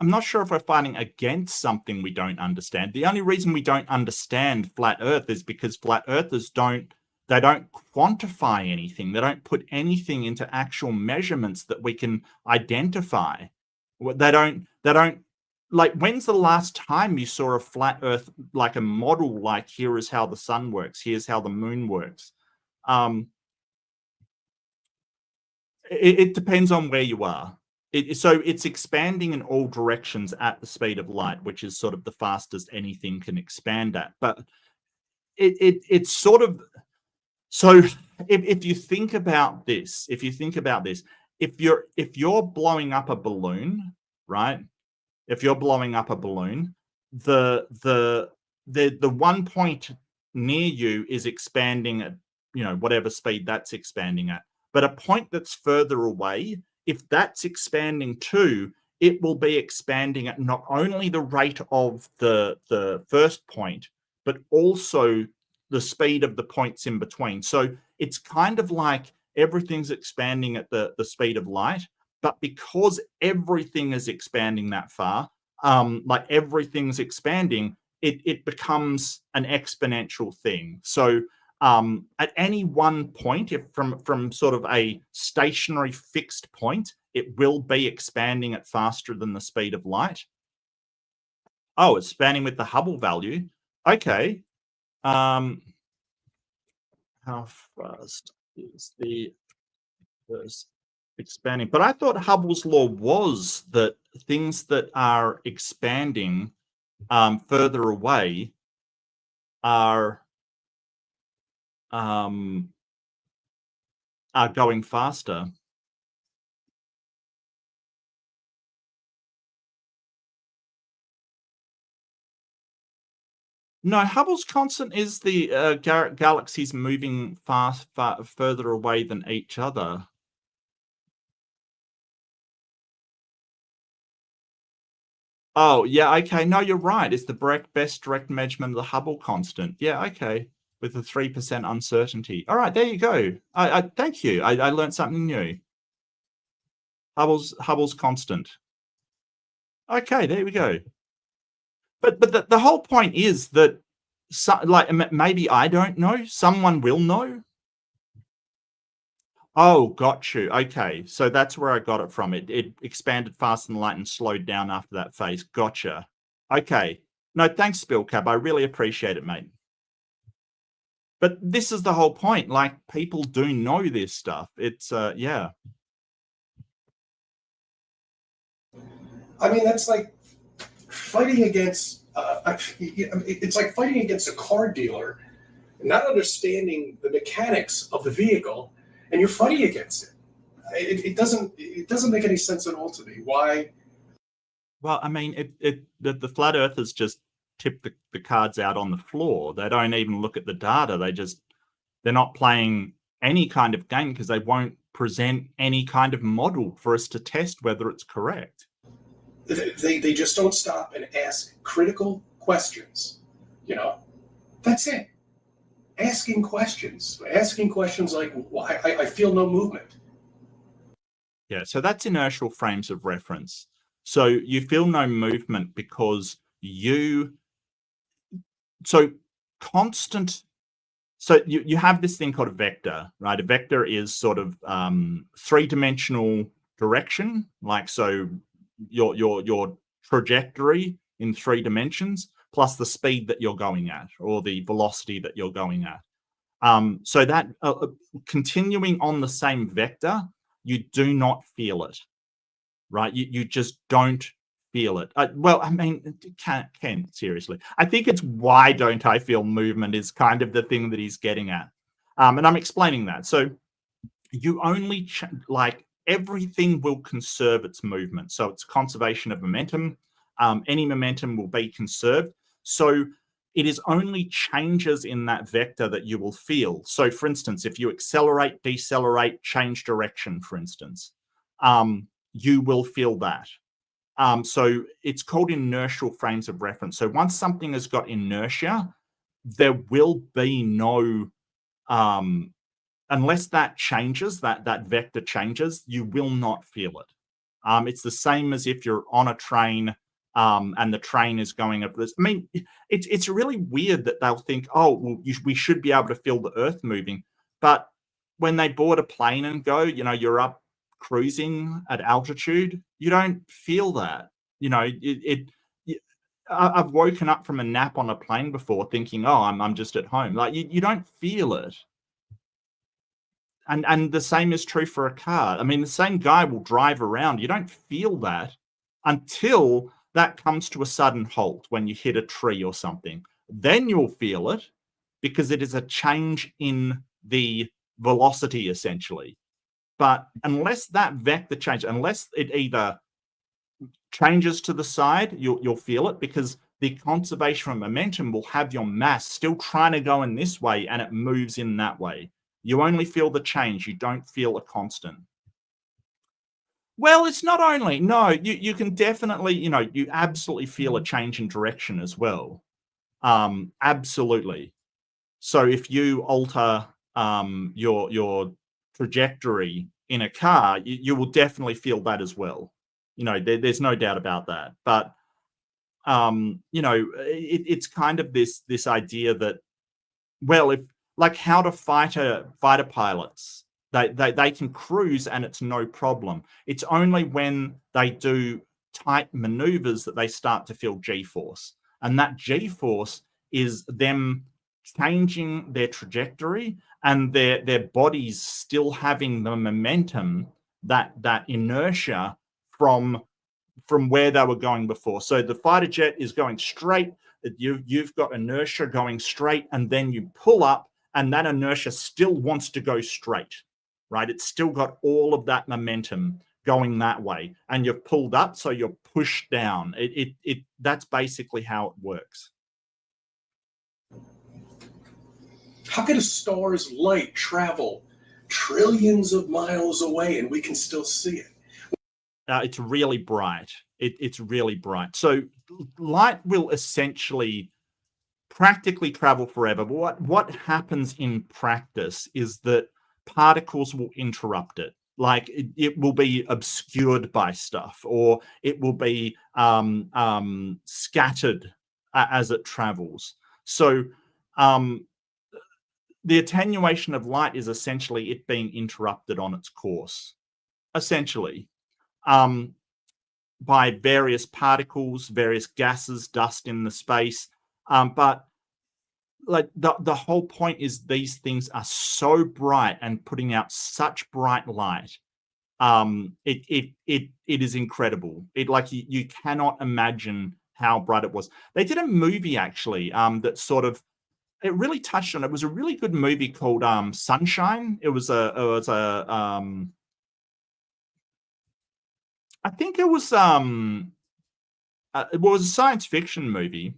Speaker 1: I'm not sure if we're fighting against something we don't understand. The only reason we don't understand flat Earth is because flat Earthers don't quantify anything. They don't put anything into actual measurements that we can identify. They don't like, when's the last time you saw a flat Earth, like a model, like here is how the sun works, here's how the moon works? It depends on where you are. So it's expanding in all directions at the speed of light, which is sort of the fastest anything can expand at. But it's sort of, so if you think about this, if you're blowing up a balloon, right? If you're blowing up a balloon, the 1 point near you is expanding at, you know, whatever speed that's expanding at. But a point that's further away, if that's expanding too, it will be expanding at not only the rate of the first point, but also the speed of the points in between. So it's kind of like everything's expanding at the speed of light, but because everything is expanding that far, like everything's expanding, it becomes an exponential thing. So at any one point, if from sort of a stationary fixed point, it will be expanding at faster than the speed of light. Oh, it's spanning with the Hubble value. Okay. How fast is the Earth expanding? But I thought Hubble's law was that things that are expanding further away um, are going faster. No, Hubble's constant is the galaxies moving further away than each other. Oh, yeah, okay. No, you're right. It's the best direct measurement of the Hubble constant. Yeah, okay. With the 3% uncertainty. All right, there you go. I thank you. I learned something new. Hubble's constant. Okay, there we go. But the whole point is that maybe I don't know. Someone will know. Oh, got you. Okay, so that's where I got it from. It expanded faster than light and slowed down after that phase. Gotcha. Okay. No, thanks, Spillcap. I really appreciate it, mate. But this is the whole point. Like, people do know this stuff. It's yeah.
Speaker 2: I mean, that's like fighting against. It's like fighting against a car dealer, not understanding the mechanics of the vehicle, and you're fighting against it. It doesn't make any sense at all to me. Why?
Speaker 1: Well, I mean, the flat earthers just tip the cards out on the floor. They don't even look at the data. They're not playing any kind of game because they won't present any kind of model for us to test whether it's correct.
Speaker 2: They just don't stop and ask critical questions. You know, that's it. Asking questions like, why I feel no movement.
Speaker 1: Yeah, so that's inertial frames of reference. So you feel no movement because constant. So you have this thing called a vector, right? A vector is sort of three-dimensional direction, like so your trajectory in 3 dimensions plus the speed that you're going at or the velocity that you're going at. So that continuing on the same vector, you do not feel it, right? You just don't feel it. Well, I mean, Ken, seriously. I think it's why don't I feel movement is kind of the thing that he's getting at. And I'm explaining that. So you only, everything will conserve its movement. So it's conservation of momentum. Any momentum will be conserved. So it is only changes in that vector that you will feel. So for instance, if you accelerate, decelerate, change direction, for instance, you will feel that. So it's called inertial frames of reference. So once something has got inertia, there will be no, unless that changes, that vector changes, you will not feel it. It's the same as if you're on a train and the train is going up this. I mean, it's really weird that they'll think, oh, well, we should be able to feel the earth moving. But when they board a plane and go, you're up cruising at altitude, you don't feel that. I've woken up from a nap on a plane before thinking, oh, I'm just at home. Like you don't feel it. And the same is true for a car. I mean, the same guy will drive around. You don't feel that until that comes to a sudden halt when you hit a tree or something. Then you'll feel it because it is a change in the velocity, essentially. But unless that vector changes, unless it either changes to the side, you'll feel it because the conservation of momentum will have your mass still trying to go in this way and it moves in that way. You only feel the change. You don't feel a constant. Well, it's not only. No, you can definitely, you absolutely feel a change in direction as well. Absolutely. So if you alter your trajectory in a car, you will definitely feel that as well. There's no doubt about that. But it's kind of this idea that, well, if like how do fighter pilots, they can cruise and it's no problem. It's only when they do tight maneuvers that they start to feel G-force. And that G-force is them changing their trajectory and their bodies still having the momentum, that inertia from where they were going before. So the fighter jet is going straight, you've got inertia going straight, and then you pull up and that inertia still wants to go straight, right? It's still got all of that momentum going that way, and you've pulled up, so you're pushed down. That's basically how it works.
Speaker 2: How could a star's light travel trillions of miles away and we can still see it?
Speaker 1: It's really bright. It's really bright. So light will essentially practically travel forever. But what happens in practice is that particles will interrupt it. Like it will be obscured by stuff, or it will be scattered as it travels. So the attenuation of light is essentially it being interrupted on its course, essentially, by various particles, various gases, dust in the space. But like the whole point is these things are so bright and putting out such bright light. It is incredible. You cannot imagine how bright it was. They did a movie actually that sort of, it really touched on it. It was a really good movie called Sunshine. I think it was a science fiction movie.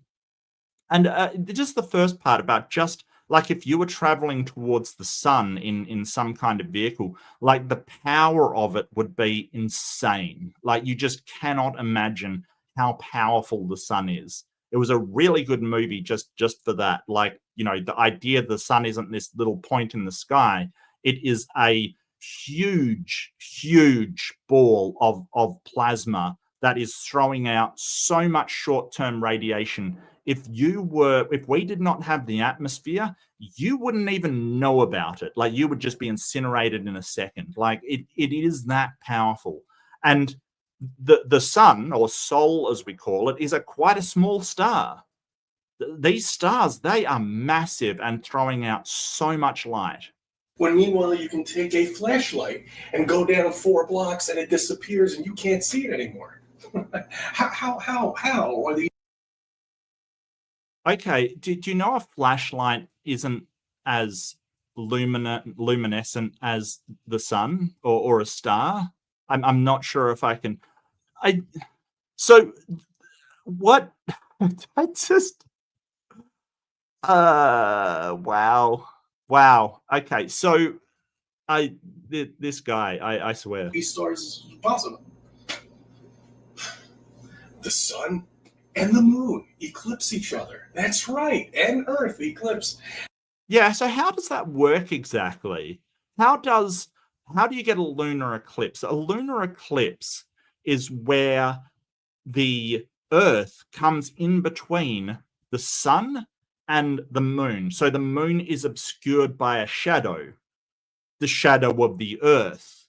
Speaker 1: And just the first part about just like if you were traveling towards the sun in some kind of vehicle, like the power of it would be insane. Like you just cannot imagine how powerful the sun is. It was a really good movie just for that. Like, you know, the idea the sun isn't this little point in the sky. It is a huge, huge ball of plasma that is throwing out so much short-term radiation. If we did not have the atmosphere, you wouldn't even know about it. Like you would just be incinerated in a second. Like it is that powerful. And the sun, or Sol as we call it, is quite a small star. These stars, they are massive and throwing out so much light.
Speaker 2: When meanwhile you can take a flashlight and go down 4 blocks and it disappears and you can't see it anymore. How are these?
Speaker 1: Okay, do you know a flashlight isn't as luminescent as the sun or a star? I'm not sure if I can. So what? I just. Wow. Okay, so this guy, I swear.
Speaker 2: These stars is possible. The sun and the moon eclipse each other. That's right. And Earth eclipse.
Speaker 1: Yeah, so how does that work exactly? How do you get a lunar eclipse? A lunar eclipse is where the Earth comes in between the sun and the moon. So the moon is obscured by a shadow, the shadow of the Earth.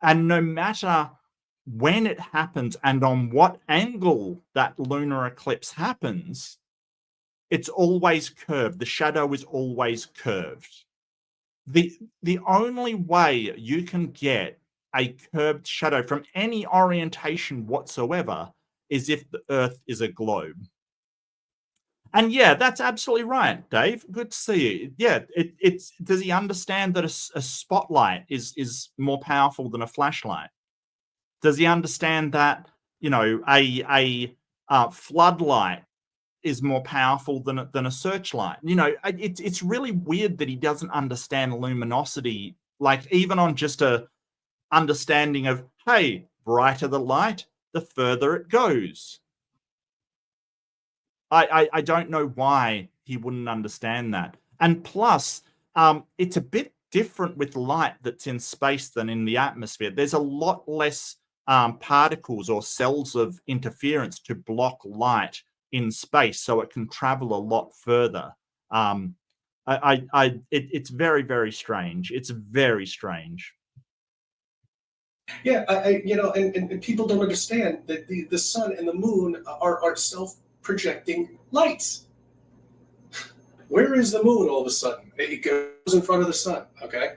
Speaker 1: And no matter when it happens and on what angle that lunar eclipse happens, it's always curved. The shadow is always curved. The only way you can get a curved shadow from any orientation whatsoever is if the Earth is a globe. And yeah, that's absolutely right, Dave. Good to see you. Yeah, it's does he understand that a spotlight is more powerful than a flashlight? Does he understand that, you know, a floodlight is more powerful than a searchlight? You know, it's really weird that he doesn't understand luminosity, like even on just a understanding of, hey, brighter the light, the further it goes. I don't know why he wouldn't understand that. And plus, it's a bit different with light that's in space than in the atmosphere. There's a lot less particles or cells of interference to block light in space, so it can travel a lot further. It's very, very strange. It's very strange.
Speaker 2: Yeah, and people don't understand that the sun and the moon are self-projecting lights. Where is the moon all of a sudden? It goes in front of the sun, okay?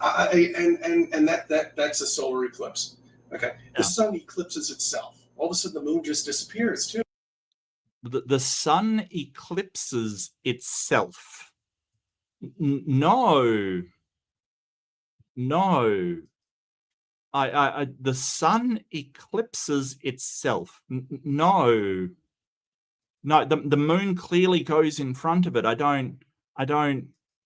Speaker 2: And that's a solar eclipse, okay? The sun eclipses itself. All of a sudden, the moon just disappears too.
Speaker 3: The sun eclipses itself. No. The sun eclipses itself. No, the moon clearly goes in front of it. I don't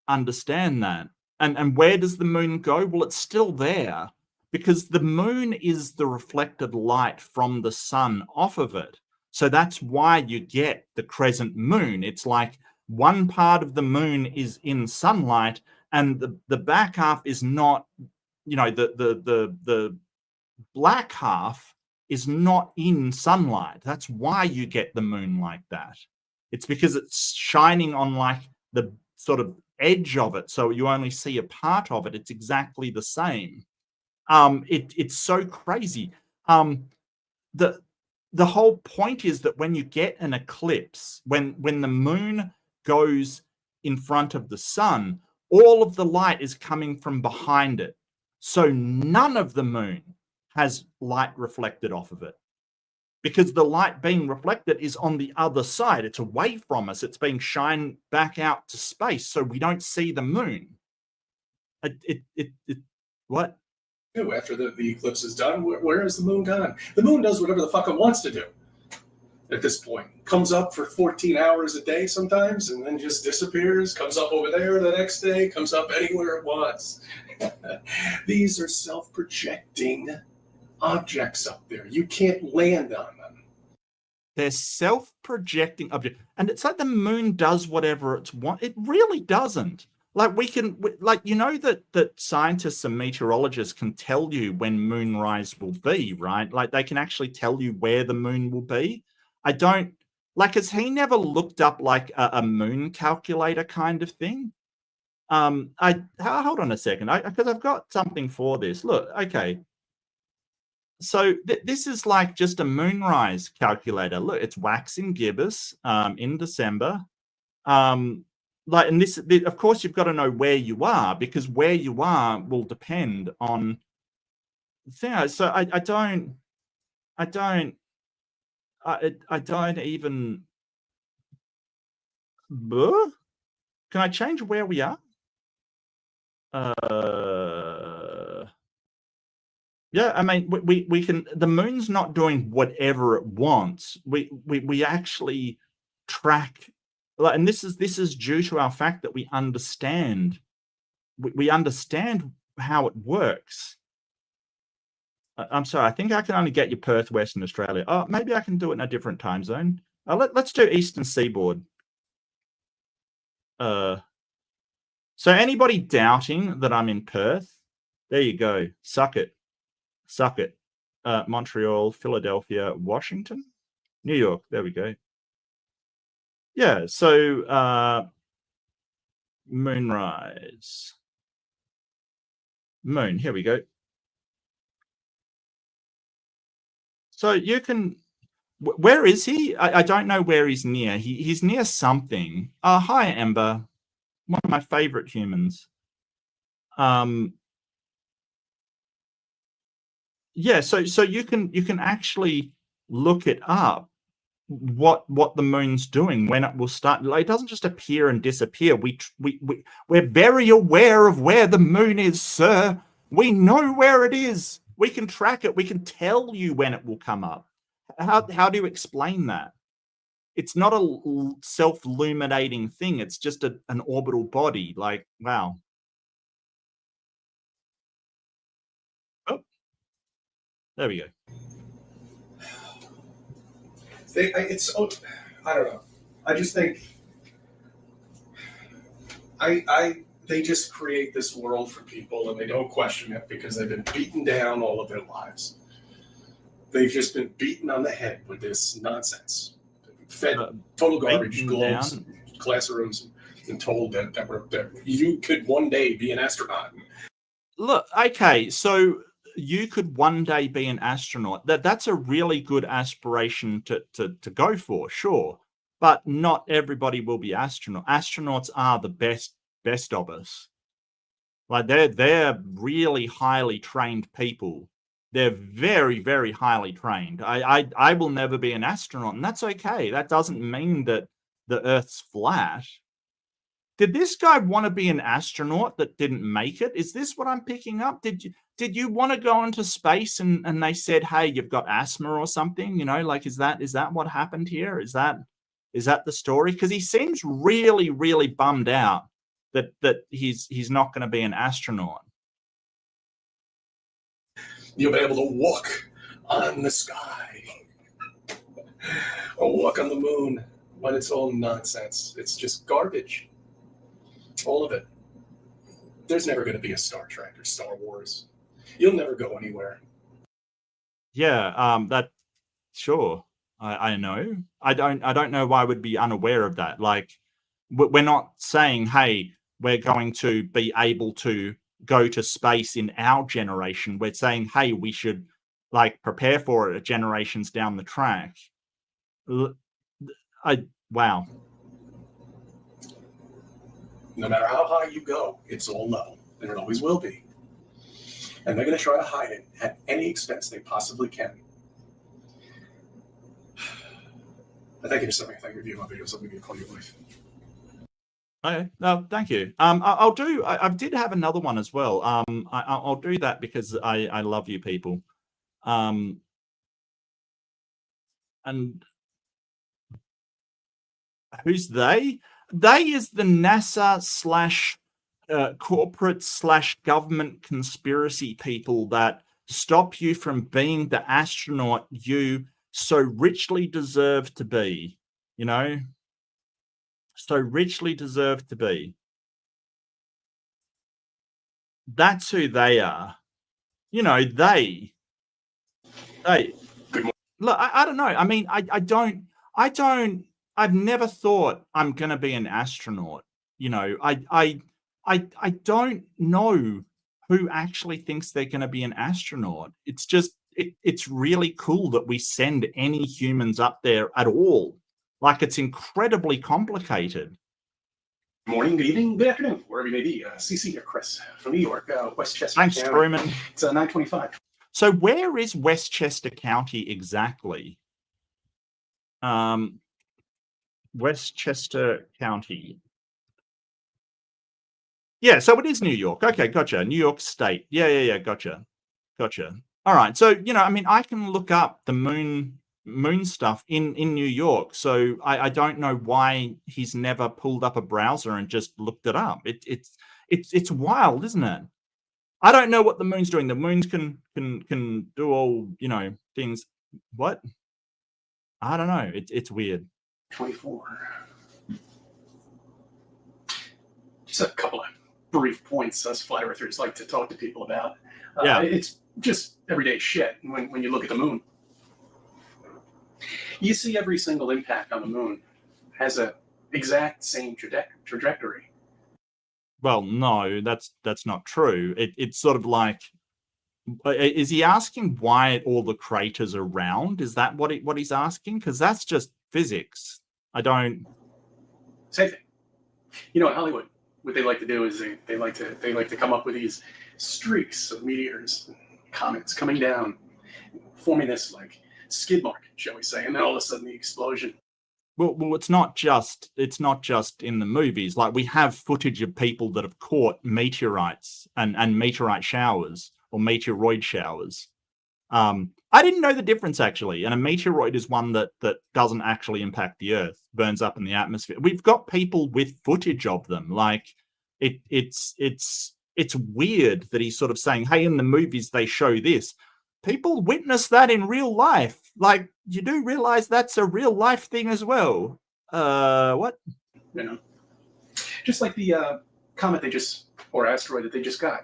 Speaker 3: understand that. And where does the moon go? Well, it's still there because the moon is the reflected light from the sun off of it. So that's why you get the crescent moon. It's like one part of the moon is in sunlight and the back half is not, the black half is not in sunlight. That's why you get the moon like that. It's because it's shining on like the sort of edge of it, so you only see a part of it. It's exactly the same. It's so crazy. The whole point is that when you get an eclipse, when the moon goes in front of the sun, all of the light is coming from behind it. So none of the moon has light reflected off of it because the light being reflected is on the other side. It's away from us. It's being shined back out to space. So we don't see the moon. What?
Speaker 2: After the eclipse is done, where is the moon gone? The moon does whatever the fuck it wants to do at this point. Comes up for 14 hours a day sometimes and then just disappears, comes up over there the next day, comes up anywhere it wants. These are self-projecting objects up there. You can't land on them.
Speaker 3: They're self-projecting objects. And it's like the moon does whatever it wants. It really doesn't. Like that scientists and meteorologists can tell you when moonrise will be, right? Like they can actually tell you where the moon will be. I don't, like, has he never looked up like a moon calculator kind of thing? Hold on a second, because I've got something for this. Look, okay. So this is like just a moonrise calculator. Look, it's waxing gibbous in December. And this, of course, you've got to know where you are because where you are will depend on the thing. So I don't even. Can I change where we are? Yeah, I mean, we can. The moon's not doing whatever it wants. We actually track. And this is due to our fact that we understand how it works. I'm sorry, I think I can only get you Perth, Western Australia. Oh, maybe I can do it in a different time zone. Let's do Eastern Seaboard. So anybody doubting that I'm in Perth, there you go. Suck it. Montreal, Philadelphia, Washington, New York. There we go. Yeah, so moonrise. Moon, here we go. So you can, where is he? I don't know where he's near. He's near something. Hi, Ember. One of my favorite humans. Yeah, so you can actually look it up. What the moon's doing, when it will start. It doesn't just appear and disappear. We're very aware of where the moon is, sir. We know where it is. We can track it. We can tell you when it will come up. How do you explain that? It's not a self-illuminating thing. It's just an orbital body. Like, wow. Oh, there we go.
Speaker 2: I don't know. I just think they just create this world for people and they don't question it because they've been beaten down all of their lives. They've just been beaten on the head with this nonsense. Fed total garbage, globes, classrooms, and told that you could one day be an astronaut.
Speaker 3: Look, okay, so you could one day be an astronaut. That's a really good aspiration to go for, sure. But not everybody will be astronaut. Astronauts are the best of us. Like they're really highly trained people. They're very, very highly trained. I will never be an astronaut, and that's okay. That doesn't mean that the Earth's flat. Did this guy want to be an astronaut that didn't make it? Is this what I'm picking up? Did you want to go into space and they said, hey, you've got asthma or something? You know, like is that what happened here? Is that the story? Because he seems really, really bummed out that he's not going to be an astronaut.
Speaker 2: You'll be able to walk on the sky or walk on the moon, but it's all nonsense. It's just garbage. All of it. There's never going to be a Star Trek or Star Wars. You'll never go anywhere.
Speaker 3: Yeah, that sure. I know. I don't know why I would be unaware of that. Like, we're not saying, hey, we're going to be able to go to space in our generation. We're saying, hey, we should like prepare for it generations down the track. Wow.
Speaker 2: No matter how high you go, it's all level, and it always will be. And they're going to try to hide it at any expense they possibly can. I thank you for something. Thank you for viewing my videos. I'll give you a call your wife.
Speaker 3: Okay, no, thank you. I'll do. I did have another one as well. I'll do that because I love you people. And who's they? They is the NASA / corporate / government conspiracy people that stop you from being the astronaut you so richly deserve to be. You know. So richly deserve to be. That's who they are. You know, they. Look, I don't know. I mean, I've never thought I'm going to be an astronaut. You know, I don't know who actually thinks they're going to be an astronaut. It's just, it's really cool that we send any humans up there at all. Like, it's incredibly complicated.
Speaker 2: Morning, good evening, good afternoon, wherever you may be. CC here, Chris, from New York, Westchester.
Speaker 3: Thanks, Truman.
Speaker 2: It's 9:25.
Speaker 3: So where is Westchester County exactly? Westchester County. Yeah, so it is New York. Okay, gotcha. New York State. Yeah, gotcha. All right, so, you know, I mean, I can look up the moon stuff in New York, so I don't know why he's never pulled up a browser and just looked it up. It's wild, isn't it? I don't know what the moon's doing. The moons can do all, you know, things. What? I don't know. It's weird.
Speaker 2: 24. Just a couple of brief points us flat earthers like to talk to people about.
Speaker 3: Yeah.
Speaker 2: It's just everyday shit when you look at the moon. You see every single impact on the moon has a exact same trajectory.
Speaker 3: Well, no, that's not true. It's sort of like, is he asking why all the craters are round? Is that what he's asking? Because that's just physics. I don't.
Speaker 2: Same thing. You know, in Hollywood, what they like to do is they like to come up with these streaks of meteors, comets coming down, forming this like skid mark, shall we say, and then all of a sudden the explosion.
Speaker 3: Well, it's not just in the movies. Like, we have footage of people that have caught meteorites and meteorite showers or meteoroid showers. I didn't know the difference, actually. And a meteoroid is one that doesn't actually impact the Earth, burns up in the atmosphere. We've got people with footage of them. Like, it's weird that he's sort of saying, hey, in the movies they show this. People witness that in real life. Like, you do realize that's a real life thing as well. What?
Speaker 2: You know, just like the comet or asteroid that they just got.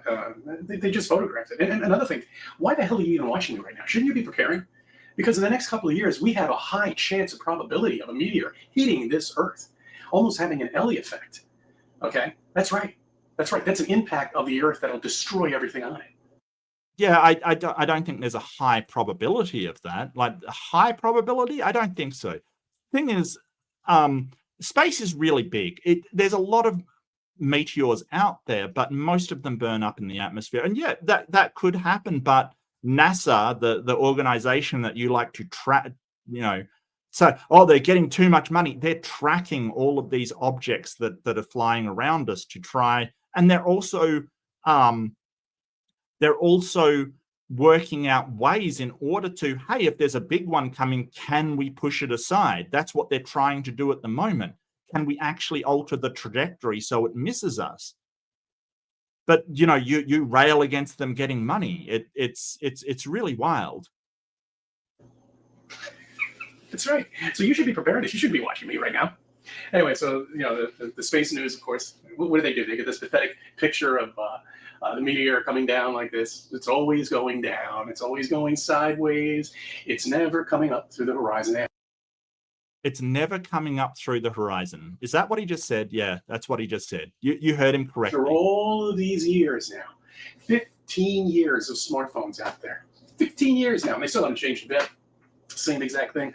Speaker 2: They just photographed it. And another thing, why the hell are you even watching me right now? Shouldn't you be preparing? Because in the next couple of years, we have a high chance of probability of a meteor hitting this Earth, almost having an Ellie effect. Okay? That's right. That's an impact of the Earth that'll destroy everything on it.
Speaker 3: Yeah, I don't think there's a high probability of that. Like a high probability, I don't think so. Thing is, space is really big. There's a lot of meteors out there, but most of them burn up in the atmosphere. And yeah, that could happen. But NASA, the organization that you like to track, so they're getting too much money. They're tracking all of these objects that are flying around us to try, and they're also working out ways in order to, hey, if there's a big one coming, can we push it aside? That's what they're trying to do at the moment. Can we actually alter the trajectory so it misses us? But you rail against them getting money. It's really wild.
Speaker 2: That's right. So you should be prepared. You should be watching me right now. Anyway, so the space news, of course. What do? They get this pathetic picture of the meteor coming down like this. It's always going down. It's always going sideways. It's never coming up through the horizon.
Speaker 3: It's never coming up through the horizon. Is that what he just said? Yeah, that's what he just said. You heard him correctly.
Speaker 2: For all of these years now, 15 years of smartphones out there. 15 years now, and they still haven't changed a bit. Same exact thing.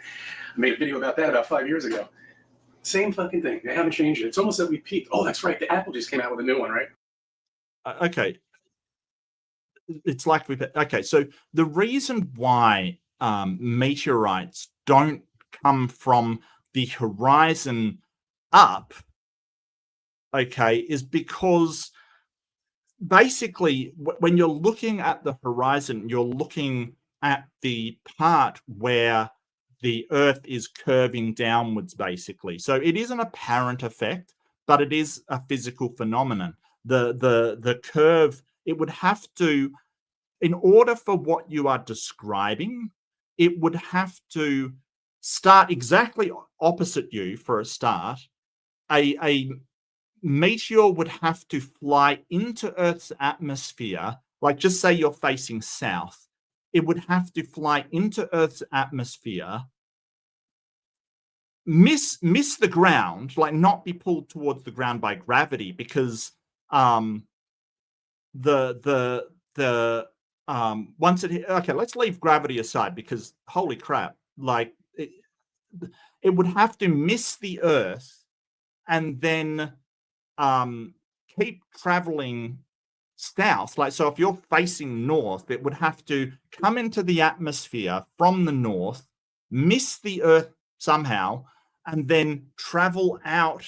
Speaker 2: I made a video about that about 5 years ago. Same fucking thing. They haven't changed it. It's almost that we peaked. Oh, that's right. The Apple just came out with a new one, right?
Speaker 3: Okay. It's like okay. So the reason why meteorites don't come from the horizon up, okay, is because basically when you're looking at the horizon, you're looking at the part where the Earth is curving downwards, basically. So it is an apparent effect, but it is a physical phenomenon. The curve, it would have to, in order for what you are describing, it would have to start exactly opposite you for a start. A meteor would have to fly into Earth's atmosphere, like just say you're facing south. It would have to fly into Earth's atmosphere, miss the ground, like not be pulled towards the ground by gravity, because once it okay, let's leave gravity aside, because holy crap, like it would have to miss the Earth and then keep traveling south. Like, so if you're facing north, it would have to come into the atmosphere from the north, miss the Earth somehow, and then travel out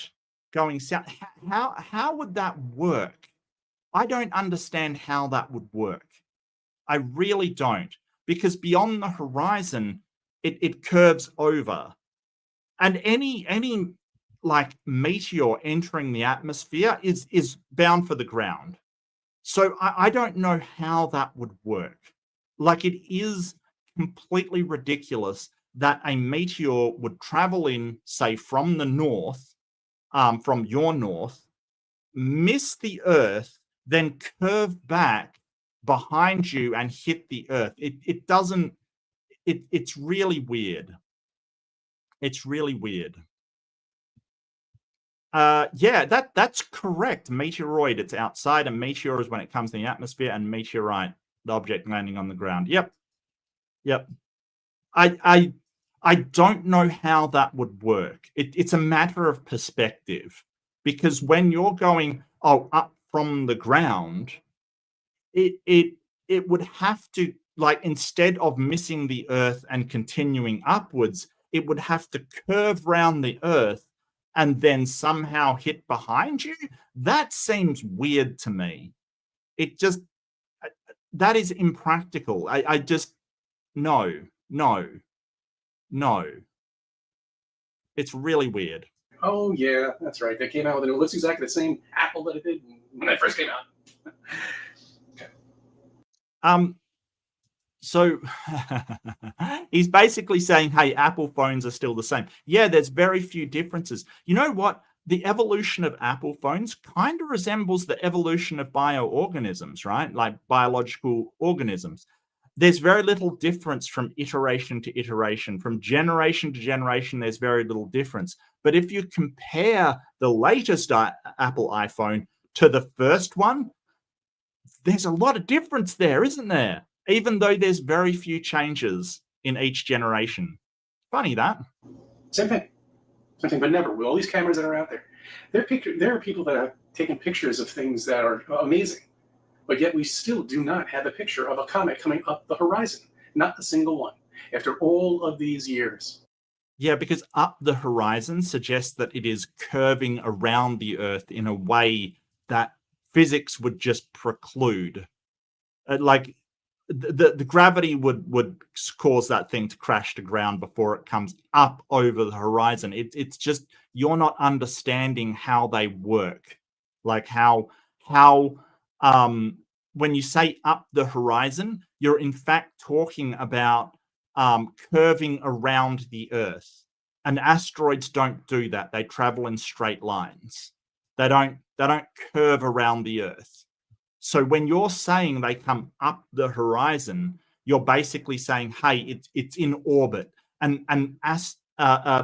Speaker 3: going south. How would that work? I don't understand how that would work. I really don't, because beyond the horizon, it curves over, and any like meteor entering the atmosphere is bound for the ground. So I don't know how that would work. Like, it is completely ridiculous that a meteor would travel in, say, from the north, from your north, miss the Earth, then curve back behind you and hit the Earth. It doesn't. It's really weird. It's really weird. Yeah, that's correct. Meteoroid, it's outside, and meteor is when it comes to the atmosphere, and meteorite, the object landing on the ground. Yep. I don't know how that would work. It's a matter of perspective, because when you're going up from the ground, it would have to, like, instead of missing the Earth and continuing upwards, it would have to curve round the Earth and then somehow hit behind you. That seems weird to me. That is impractical. I just, no. It's really weird.
Speaker 2: Oh, yeah, that's right. They came out with it. It looks exactly the same Apple that it did when it first came out. Okay.
Speaker 3: So he's basically saying, hey, Apple phones are still the same. Yeah, there's very few differences. You know what? The evolution of Apple phones kind of resembles the evolution of bioorganisms, right? Like biological organisms. There's very little difference from iteration to iteration. From generation to generation, there's very little difference. But if you compare the latest Apple iPhone to the first one, there's a lot of difference there, isn't there? even though there's very few changes in each generation. Funny that.
Speaker 2: Same thing. Same thing, but never. With all these cameras that are out there, there are people that have taken pictures of things that are amazing, but yet we still do not have a picture of a comet coming up the horizon. Not a single one. After all of these years.
Speaker 3: Yeah, because up the horizon suggests that it is curving around the Earth in a way that physics would just preclude. Like the gravity would cause that thing to crash to ground before it comes up over the horizon. It's just, you're not understanding how they work. Like how when you say up the horizon, you're in fact talking about curving around the Earth. And asteroids don't do that. They travel in straight lines. They don't curve around the Earth. So when you're saying they come up the horizon, you're basically saying, hey, it's in orbit. And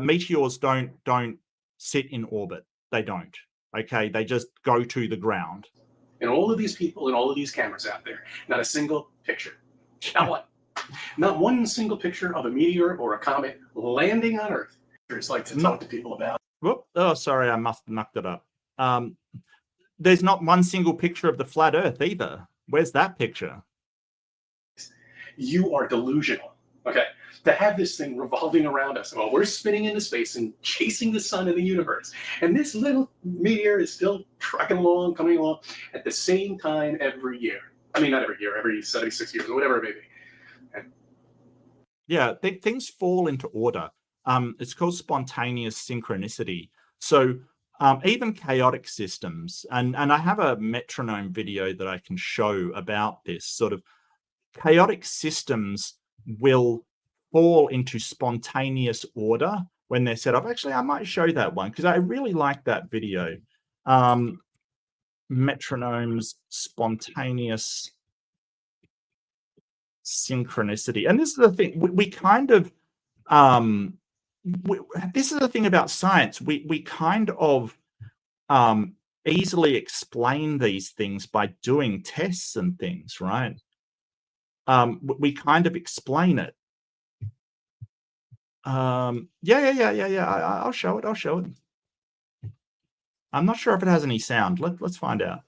Speaker 3: meteors don't sit in orbit. They don't. Okay, they just go to the ground.
Speaker 2: And all of these people and all of these cameras out there, not a single picture. Not one. Not one single picture of a meteor or a comet landing on Earth. It's like to talk to people about.
Speaker 3: Whoop. Oh, sorry, I must have mucked it up. There's not one single picture of the flat Earth either. Where's that picture?
Speaker 2: You are delusional. Okay. To have this thing revolving around us while we're spinning into space and chasing the sun and the universe. And this little meteor is still trucking along, coming along at the same time every year. I mean, not every year, every 76 years or whatever it may be. And
Speaker 3: yeah, things fall into order. It's called spontaneous synchronicity. So even chaotic systems, and I have a metronome video that I can show about this sort of chaotic systems will fall into spontaneous order when they're set up. Actually, I might show that one because I really like that video. Metronomes, spontaneous synchronicity. And this is the thing, we kind of, this is the thing about science. We kind of easily explain these things by doing tests and things, right? We kind of explain it. Yeah. I'll show it. I'll show it. I'm not sure if it has any sound. Let's find out.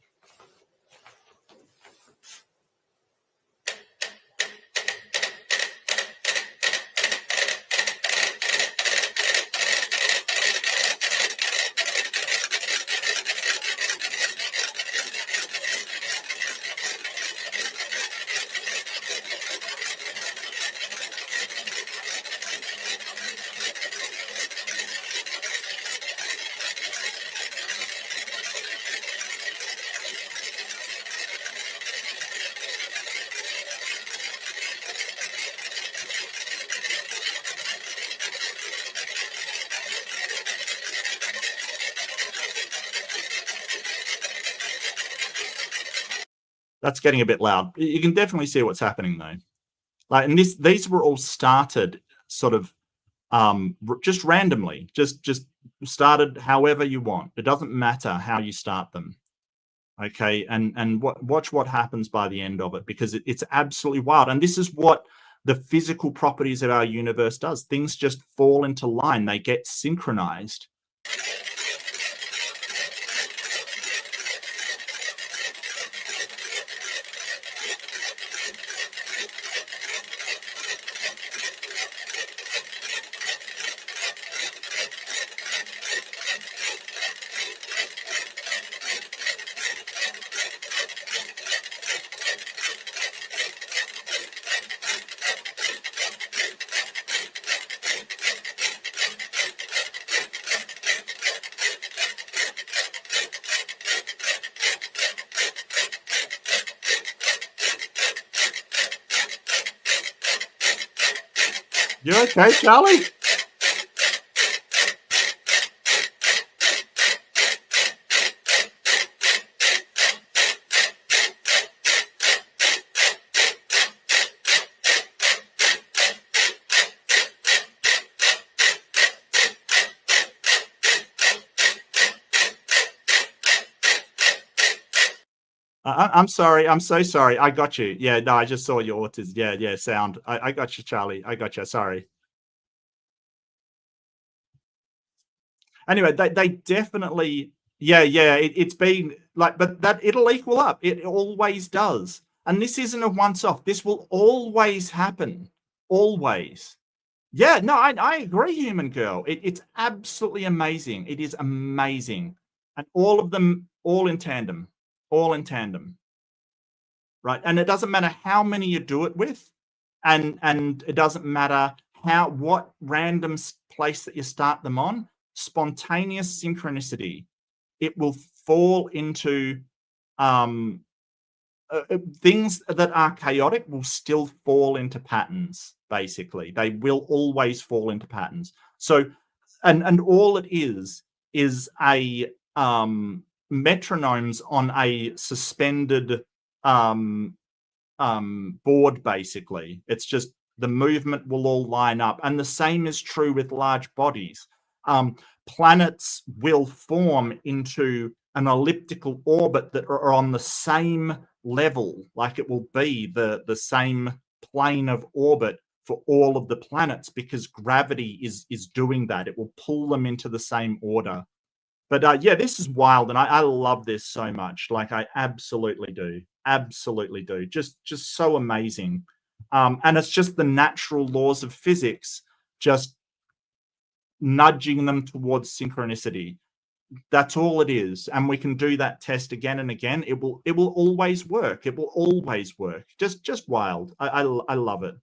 Speaker 3: That's getting a bit loud. You can definitely see what's happening though. Like, and these were all started sort of just randomly, just started however you want. It doesn't matter how you start them. Okay, and watch what happens by the end of it, because it's absolutely wild. And this is what the physical properties of our universe does. Things just fall into line. They get synchronized. You okay, Charlie? I'm sorry. I'm so sorry. I got you. Yeah, no, I just saw your autism. Yeah, sound. I got you, Charlie. I got you. Sorry. Anyway, they definitely, yeah, it's been like, but that it'll equal up. It always does. And this isn't a once off. This will always happen. Always. Yeah, no, I agree, human girl. It's absolutely amazing. It is amazing. And all of them, all in tandem. All in tandem. Right. And it doesn't matter how many you do it with, and it doesn't matter what random place that you start them on, spontaneous synchronicity, it will fall into things that are chaotic will still fall into patterns. Basically, they will always fall into patterns. So, and all it is a metronomes on a suspended board. Basically, it's just the movement will all line up, and the same is true with large bodies. Planets will form into an elliptical orbit that are on the same level, like it will be the same plane of orbit for all of the planets, because gravity is doing that. It will pull them into the same order. But yeah, this is wild, and I love this so much. Like, I absolutely do. Absolutely do. Just so amazing. And it's just the natural laws of physics just nudging them towards synchronicity. That's all it is. And we can do that test again and again. It will always work. It will always work. Just wild. I love it.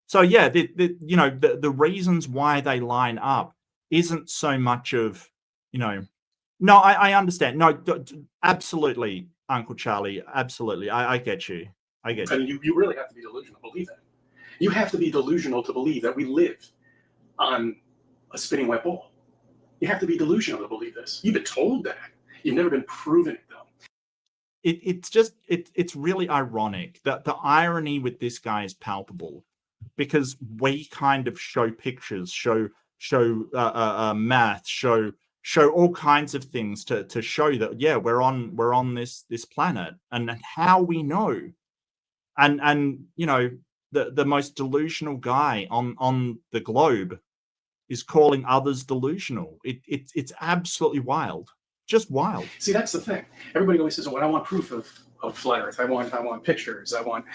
Speaker 3: So yeah, the reasons why they line up isn't so much of, no, I understand. No, absolutely, Uncle Charlie. Absolutely. I get you. I get you.
Speaker 2: And you really have to be delusional to believe that. You have to be delusional to believe that we live on a spinning wet ball. You have to be delusional to believe this. You've been told that. You've never been proven it, though.
Speaker 3: It's really ironic that the irony with this guy is palpable, because we kind of show pictures, show math, show all kinds of things to show that, yeah, we're on this planet, and how we know, and the most delusional guy on the globe is calling others delusional. It's absolutely wild. Just wild.
Speaker 2: See, that's the thing. Everybody always says, "Well, I want proof of flat Earth. I want pictures. I want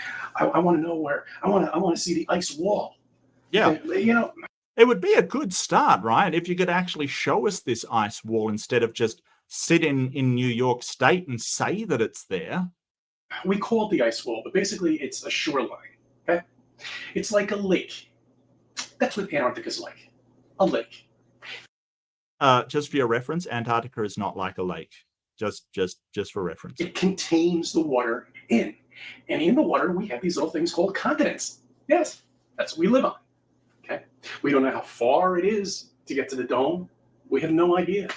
Speaker 2: to know where. I want to see the ice wall."
Speaker 3: Yeah.
Speaker 2: And,
Speaker 3: it would be a good start, right? If you could actually show us this ice wall instead of just sit in New York State and say that it's there.
Speaker 2: We call it the ice wall, but basically it's a shoreline. Okay, it's like a lake. That's what Antarctica is like. A lake.
Speaker 3: Just for your reference, Antarctica is not like a lake. Just for reference.
Speaker 2: It contains the water in. And in the water, we have these little things called continents. Yes, that's what we live on. Okay? We don't know how far it is to get to the dome. We have no idea.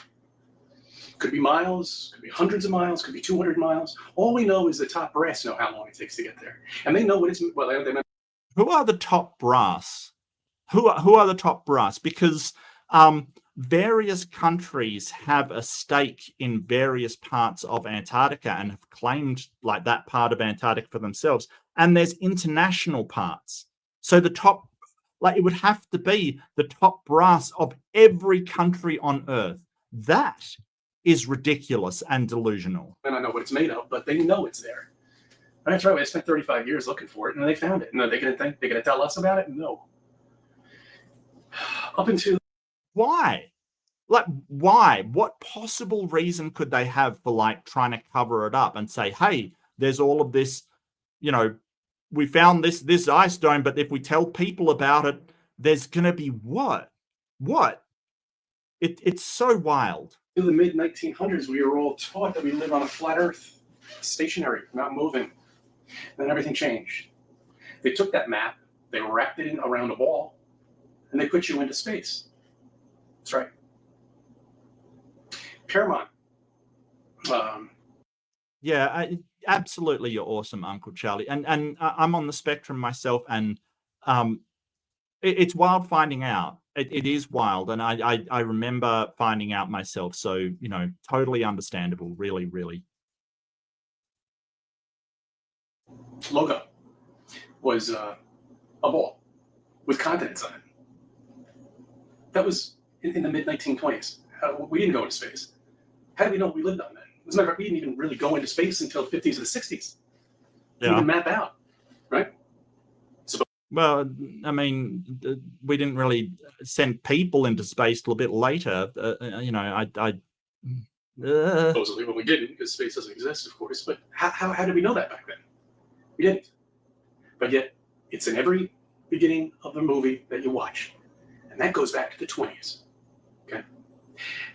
Speaker 2: Could be miles, could be hundreds of miles, could be 200 miles. All we know is the top brass know how long it takes to get there. And they know what it's, well, they
Speaker 3: Who are the top brass? Who are the top brass? Because various countries have a stake in various parts of Antarctica and have claimed like that part of Antarctica for themselves. And there's international parts. So the top, like, it would have to be the top brass of every country on Earth. That is ridiculous and delusional.
Speaker 2: I don't know what it's made of, but they know it's there. And that's right. I spent 35 years looking for it, and they found it. No, they're going to tell us about it? No. Up until
Speaker 3: why? Like, why? What possible reason could they have for like trying to cover it up and say, hey, there's all of this, we found this ice dome, but if we tell people about it, there's gonna be what? It's so wild.
Speaker 2: In the mid-1900s, we were all taught that we live on a flat Earth, stationary, not moving. Then everything changed. They took that map, they wrapped it in around a ball, and they put you into space. That's right. Paramount.
Speaker 3: Yeah, absolutely. You're awesome, Uncle Charlie. And I'm on the spectrum myself, and it's wild finding out. It is wild, and I remember finding out myself. So totally understandable. Really, really.
Speaker 2: logo was a ball with continents on it. That was in the mid-1920s. We didn't go into space. How do we know we lived on that? As a matter of fact, we didn't even really go into space until the 50s or the 60s. Didn't even map out, right?
Speaker 3: Well, I mean, we didn't really send people into space till a bit later.
Speaker 2: Supposedly, well, we didn't, because space doesn't exist, of course. But how did we know that back then? We didn't. But yet, it's in every beginning of the movie that you watch. And that goes back to the 20s. Okay?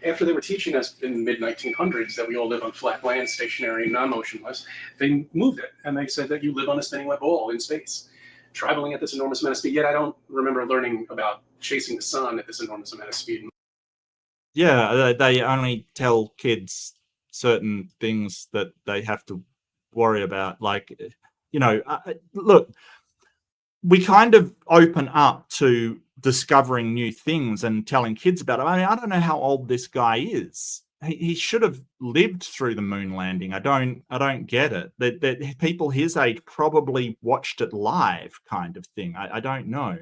Speaker 2: After they were teaching us in the mid-1900s that we all live on flat land, stationary, non-motionless, they moved it. And they said that you live on a spinning web ball in space, traveling at this enormous amount of speed. Yet I don't remember learning about chasing the sun at this enormous amount of speed.
Speaker 3: Yeah, they only tell kids certain things that they have to worry about. Like, look, we kind of open up to discovering new things and telling kids about it. I mean, I don't know how old this guy is. He should have lived through the moon landing. I don't get it. That people his age probably watched it live, kind of thing. I don't know.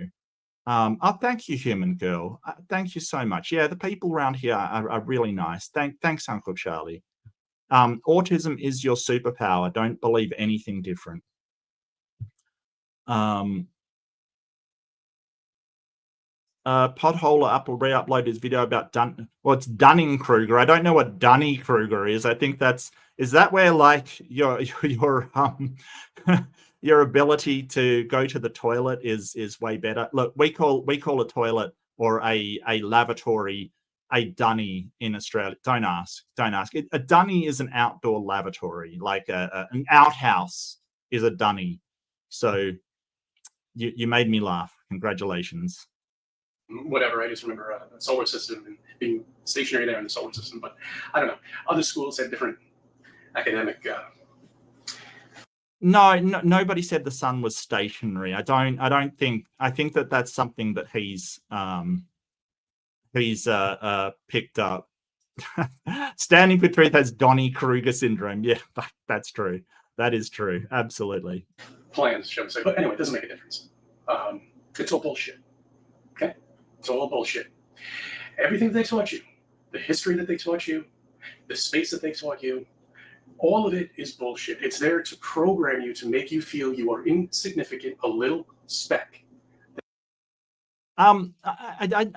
Speaker 3: Thank you, human girl. Thank you so much. Yeah, the people around here are really nice. Thanks, Uncle Charlie. Autism is your superpower. Don't believe anything different. Potholer re-uploaded his video about it's Dunning-Kruger. I don't know what Dunning-Kruger is. I think is that where like your your ability to go to the toilet is way better. Look, we call a toilet or a lavatory a dunny in Australia. Don't ask. A dunny is an outdoor lavatory, like an outhouse is a dunny. So you made me laugh. Congratulations.
Speaker 2: Whatever, I just remember the solar system and being stationary there in the solar system. But I don't know. Other schools had different academic.
Speaker 3: No, nobody said the sun was stationary. I don't think. I think that's something that he's picked up. Standing for Truth has Donnie-Kruger syndrome. Yeah, that's true. That is true. Absolutely.
Speaker 2: Plans, shall we say? But anyway, it doesn't make a difference. It's all bullshit. Okay, it's all bullshit. Everything they taught you, the history that they taught you, the space that they taught you, all of it is bullshit. It's there to program you, to make you feel you are insignificant, a little speck.
Speaker 3: I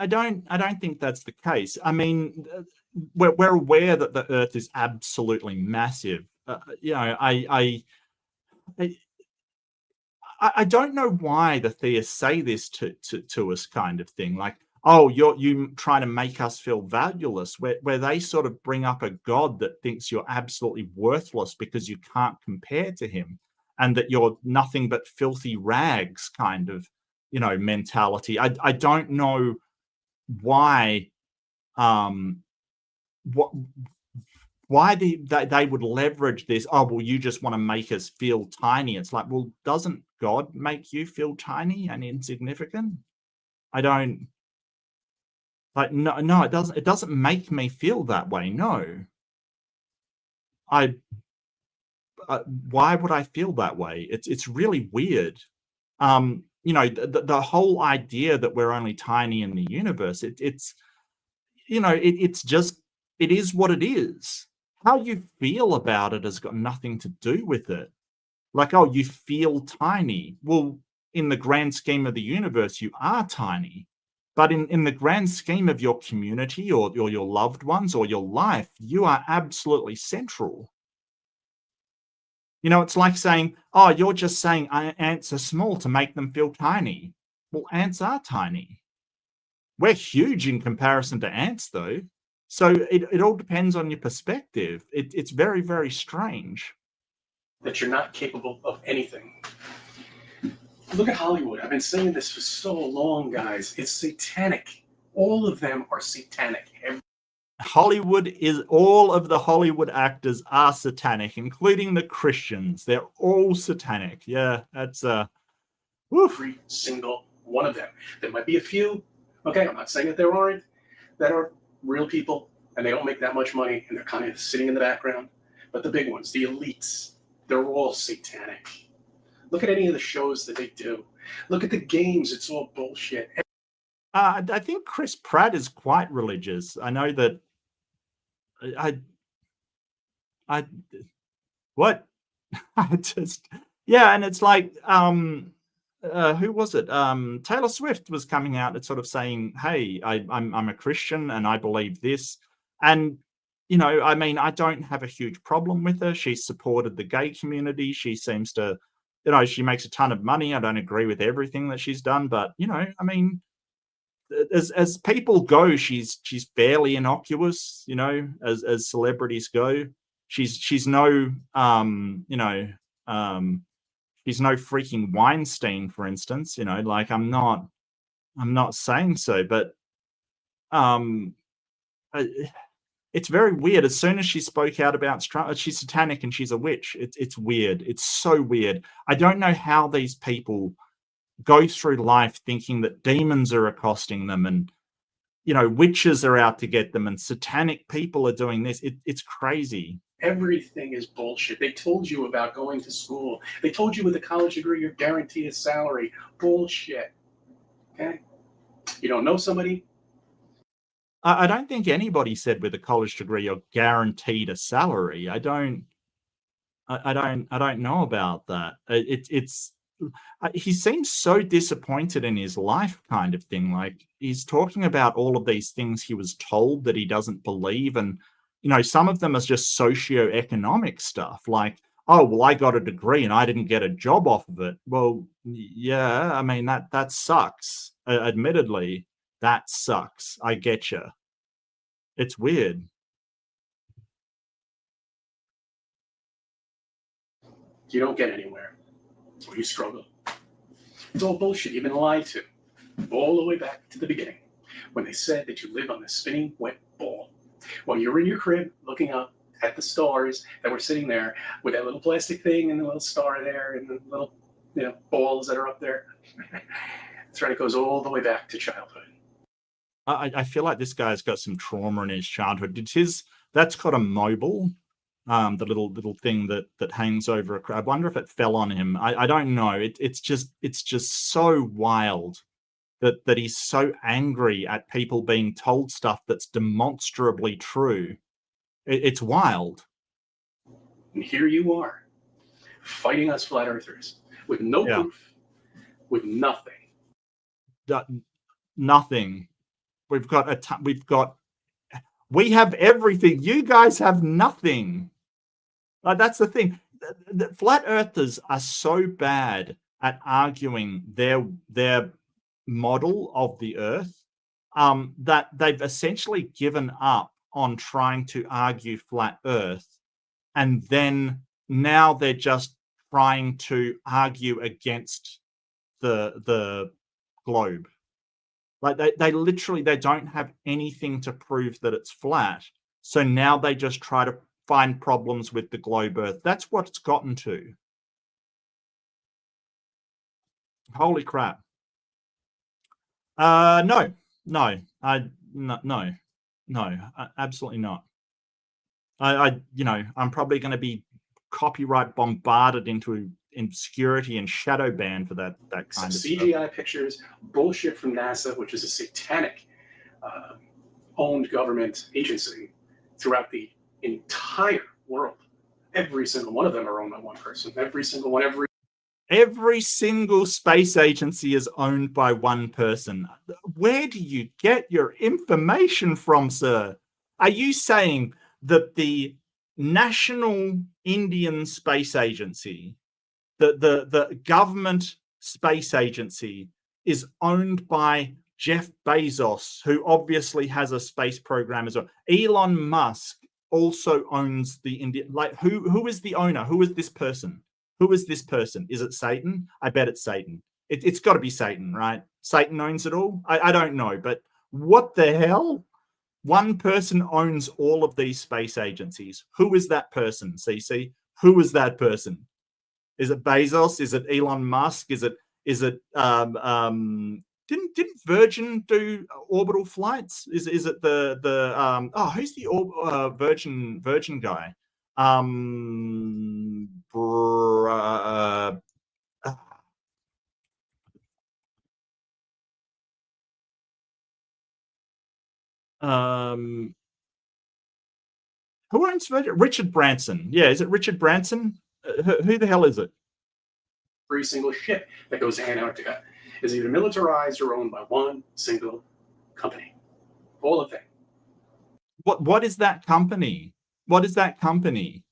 Speaker 3: don't think that's the case. I mean, we're aware that the Earth is absolutely massive. I don't know why the theists say this to us, kind of thing. Like, oh, you trying to make us feel valueless, where they sort of bring up a god that thinks you're absolutely worthless because you can't compare to him, and that you're nothing but filthy rags, kind of, mentality. I don't know why why they would leverage this. Oh, well, you just want to make us feel tiny. It's like, well, doesn't God make you feel tiny and insignificant? I don't like, no, it doesn't make me feel that way. No. Why would I feel that way? It's really weird. The whole idea that we're only tiny in the universe, it's just, it is what it is. How you feel about it has got nothing to do with it. Like, oh, you feel tiny. Well, in the grand scheme of the universe, you are tiny. But in the grand scheme of your community or your loved ones or your life, you are absolutely central. It's like saying, oh, you're just saying ants are small to make them feel tiny. Well, ants are tiny. We're huge in comparison to ants, though. So it all depends on your perspective. It's very, very strange.
Speaker 2: That you're not capable of anything. Look at Hollywood. I've been saying this for so long, guys. It's satanic. All of them are satanic.
Speaker 3: Hollywood is, all of the Hollywood actors are satanic, including the Christians. They're all satanic. Yeah, that's
Speaker 2: every single one of them. There might be a few. Okay, I'm not saying that there aren't, that are real people and they don't make that much money and they're kind of sitting in the background. But the big ones, the elites, they're all satanic. Look at any of the shows that they do. Look at the games. It's all bullshit.
Speaker 3: I think Chris Pratt is quite religious. I know that. I what? I just yeah, and it's like who was it? Taylor Swift was coming out and sort of saying, "Hey, I'm a Christian and I believe this," and I mean, I don't have a huge problem with her. She's supported the gay community. She seems to, she makes a ton of money. I don't agree with everything that she's done, but I mean, as people go, she's fairly innocuous, as celebrities go. She's no she's no freaking Weinstein, for instance. Like I'm not saying so, but it's very weird. As soon as she spoke out about she's satanic and she's a witch, it's weird. It's so weird. I don't know how these people go through life thinking that demons are accosting them and witches are out to get them and satanic people are doing this. It's crazy.
Speaker 2: Everything is bullshit. They told you about going to school. They told you with a college degree you're guaranteed a salary. Bullshit. Okay? You don't know somebody?
Speaker 3: I don't think anybody said with a college degree you're guaranteed a salary. I don't know about that. He seems so disappointed in his life, kind of thing. Like he's talking about all of these things he was told that he doesn't believe, and some of them are just socioeconomic stuff. Like, oh well, I got a degree and I didn't get a job off of it. Well, yeah, I mean that sucks. Admittedly, that sucks. I get you. It's weird.
Speaker 2: You don't get anywhere. Or you struggle. It's all bullshit. You've been lied to. All the way back to the beginning, when they said that you live on the spinning wet ball. While you're in your crib looking up at the stars that were sitting there with that little plastic thing and the little star there and the little balls that are up there. That's right. It goes all the way back to childhood.
Speaker 3: I feel like this guy's got some trauma in his childhood. That's got a mobile. The little thing that hangs over a crowd. I wonder if it fell on him. I don't know. It's just so wild that he's so angry at people being told stuff that's demonstrably true. It's wild.
Speaker 2: And here you are, fighting us flat earthers with no proof, with nothing.
Speaker 3: Nothing. We have everything. You guys have nothing. That's the thing. The flat earthers are so bad at arguing their model of the earth that they've essentially given up on trying to argue flat earth, and then now they're just trying to argue against the globe. Like they literally, they don't have anything to prove that it's flat. So now they just try to find problems with the globe earth. That's what it's gotten to. Holy crap. No, absolutely not. I'm probably going to be copyright bombarded into obscurity and shadow banned for that kind of
Speaker 2: CGI
Speaker 3: stuff.
Speaker 2: pictures, bullshit from NASA, which is a satanic owned government agency throughout the entire world. Every single one of them are owned by one person. Every single one,
Speaker 3: Every single space agency is owned by one person. Where do you get your information from, sir? Are you saying that the National Indian Space Agency, the government space agency, is owned by Jeff Bezos, who obviously has a space program as well? Elon Musk also owns the Indian. Like, who is the owner? Who is this person? Who is this person? Is it Satan? I bet it's Satan. It's got to be Satan, right? Satan owns it all? I don't know, but what the hell? One person owns all of these space agencies. Who is that person, CC? Who is that person? Is it Bezos? Is it Elon Musk? Is it didn't Virgin do orbital flights? Is it who's the Virgin guy? Um, who owns Virgin? Richard Branson. Yeah, is it Richard Branson? Who the hell is it?
Speaker 4: Every single ship that goes to Antarctica is either militarized or owned by one single company. All of them.
Speaker 3: What is that company? What is that company?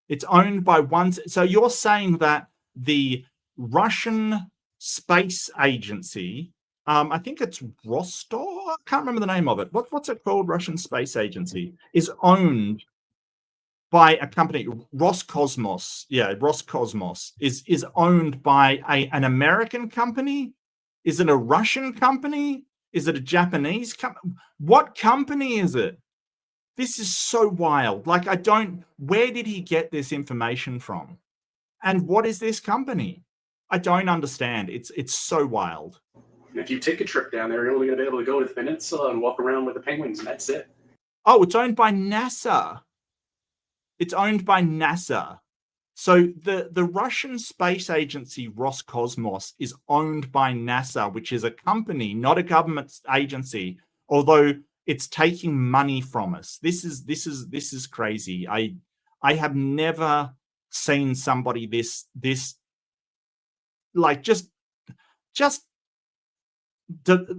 Speaker 3: It's owned by one. So you're saying that the Russian space agency, I think it's Rostov. I can't remember the name of it. What's it called? Russian space agency is owned by a company, Roscosmos. Yeah, Roscosmos is owned by an American company. Is it a Russian company? Is it a Japanese company? What company is it? This is so wild. Like, where did he get this information from? And what is this company? I don't understand. It's so wild.
Speaker 4: And if you take a trip down there, you're only going to be able to go to the peninsula and walk around with the penguins, and that's it.
Speaker 3: Oh, it's owned by NASA. It's owned by NASA. So the Russian space agency Roscosmos is owned by NASA, which is a company, not a government agency, although it's taking money from us. This is crazy. I have never seen somebody this like just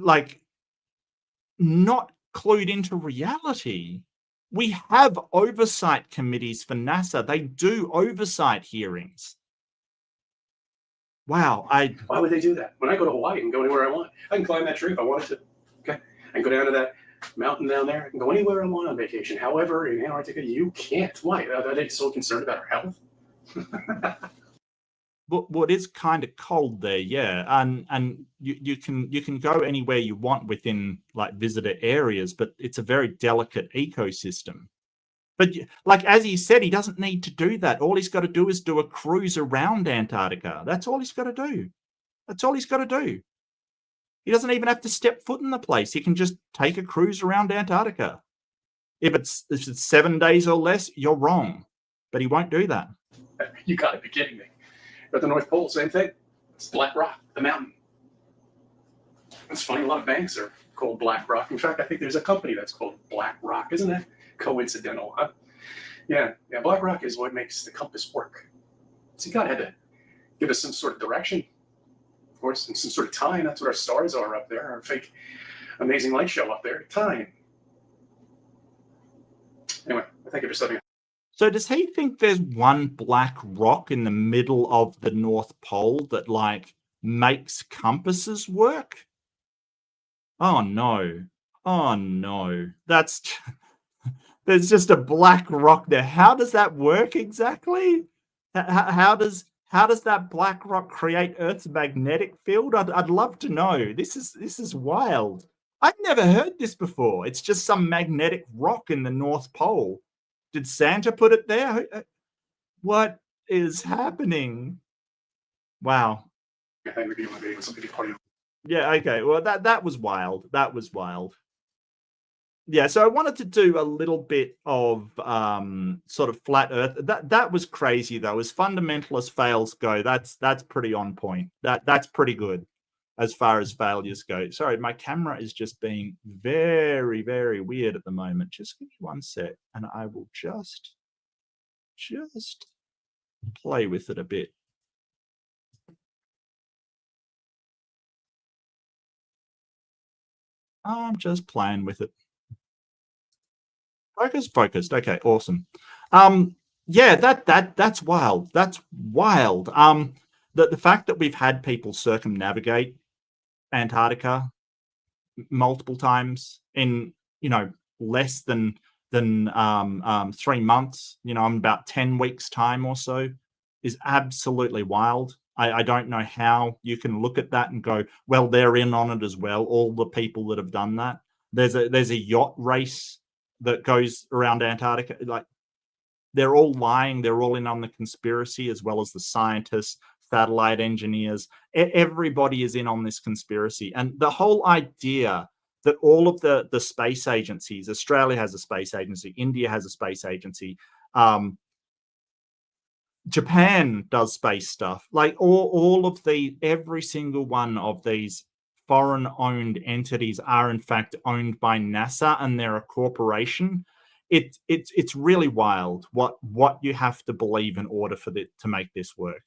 Speaker 3: like not clued into reality. We have oversight committees for NASA. They do oversight hearings. Wow.
Speaker 4: Why would they do that? When I go to Hawaii, I can go anywhere I want. I can climb that tree if I wanted to. Okay. I can go down to that mountain down there. I can go anywhere I want on vacation. However, in Antarctica, you can't. Why? Are they so concerned about our health?
Speaker 3: But it is kind of cold there, yeah, and you can go anywhere you want within like visitor areas, but it's a very delicate ecosystem. But like as he said, he doesn't need to do that. All he's got to do is do a cruise around Antarctica. That's all he's got to do. That's all he's got to do. He doesn't even have to step foot in the place. He can just take a cruise around Antarctica. If it's 7 days or less, you're wrong. But he won't do that.
Speaker 4: You got to be kidding me. At the North Pole, same thing. It's Black Rock, the mountain. It's funny, a lot of banks are called Black Rock. In fact, I think there's a company that's called Black Rock. Isn't that coincidental, huh? Yeah, Black Rock is what makes the compass work. So God had to give us some sort of direction, of course, and some sort of time. That's what our stars are up there, our fake amazing light show up there, time. Anyway, thank you for studying.
Speaker 3: So does he think there's one black rock in the middle of the North Pole that like makes compasses work? Oh no. Oh no. There's just a black rock there. How does that work exactly? How does that black rock create Earth's magnetic field? I'd love to know. This is wild. I've never heard this before. It's just some magnetic rock in the North Pole. Did Santa put it there? What is happening? Wow. Yeah, okay. Well, that was wild. That was wild. Yeah, so I wanted to do a little bit of sort of flat Earth. That was crazy though. As fundamentalist fails go, that's pretty on point. That's pretty good as far as failures go. Sorry, my camera is just being very, very weird at the moment. Just give me 1 sec, and I will just play with it a bit. I'm just playing with it. Focused. Okay, awesome. Yeah, that's wild. That's wild. The fact that we've had people circumnavigate Antarctica multiple times in less than 3 months, in about 10 weeks time or so, is absolutely wild. I don't know how you can look at that and go, well, they're in on it as well, all the people that have done that. There's a yacht race that goes around Antarctica. Like, they're all lying. They're all in on the conspiracy, as well as the scientists, satellite engineers. Everybody is in on this conspiracy. And the whole idea that all of the space agencies, Australia has a space agency, India has a space agency, Japan does space stuff, like every single one of these foreign-owned entities are in fact owned by NASA and they're a corporation, it's really wild what you have to believe in order for to make this work.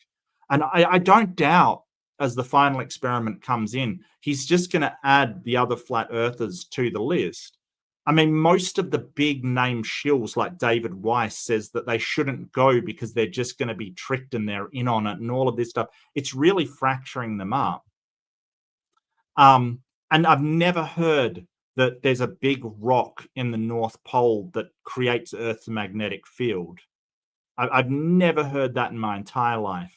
Speaker 3: And I don't doubt, as the final experiment comes in, he's just going to add the other flat earthers to the list. I mean, most of the big name shills like David Weiss says that they shouldn't go because they're just going to be tricked and they're in on it and all of this stuff. It's really fracturing them up. And I've never heard that there's a big rock in the North Pole that creates Earth's magnetic field. I've never heard that in my entire life.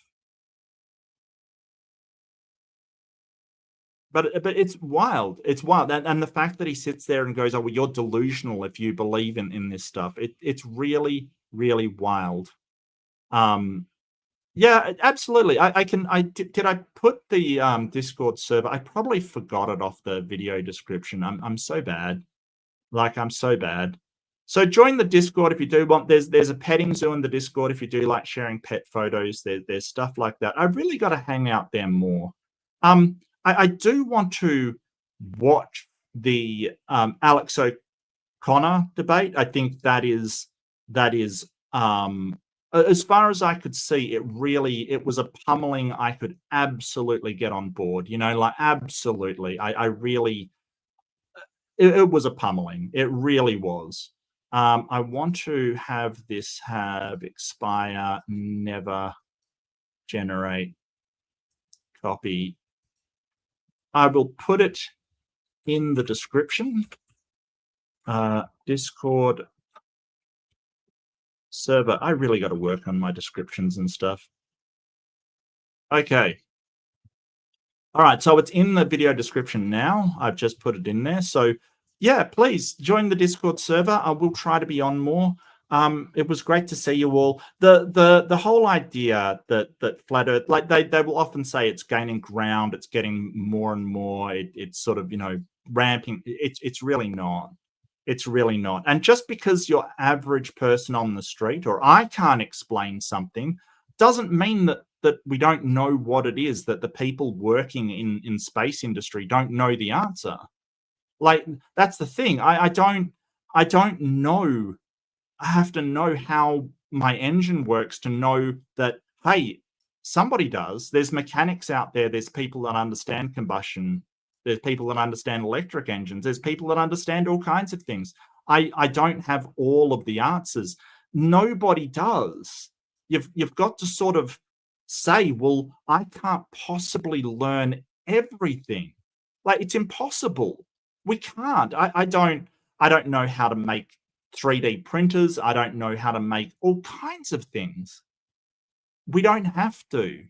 Speaker 3: But it's wild. It's wild. And the fact that he sits there and goes, oh, well, you're delusional if you believe in this stuff. It's really, really wild. Yeah, absolutely. Did I put the Discord server? I probably forgot it off the video description. I'm so bad. Like, I'm so bad. So join the Discord if you do want. There's a petting zoo in the Discord if you do like sharing pet photos. There's stuff like that. I've really got to hang out there more. I do want to watch the Alex O'Connor debate. I think that is as far as I could see, it was a pummeling I could absolutely get on board. You know, like absolutely. I really, it was a pummeling. It really was. I want to have this expire, never generate copy. I will put it in the description. Discord server. I really got to work on my descriptions and stuff. Okay. All right. So it's in the video description now. I've just put it in there. So yeah, please join the Discord server. I will try to be on more. It was great to see you all. The whole idea that flat Earth, like they will often say it's gaining ground, it's getting more and more, it's sort of, you know, ramping. It's really not. It's really not. And just because your average person on the street or I can't explain something doesn't mean that we don't know what it is, that the people working in space industry don't know the answer. Like, that's the thing. I don't know. I have to know how my engine works to know that, hey, somebody does. There's mechanics out there. There's people that understand combustion. There's people that understand electric engines. There's people that understand all kinds of things. I don't have all of the answers. Nobody does. You've got to sort of say, well, I can't possibly learn everything. Like, it's impossible. We can't. I don't know how to make 3D printers. I don't know how to make all kinds of things. We don't have to.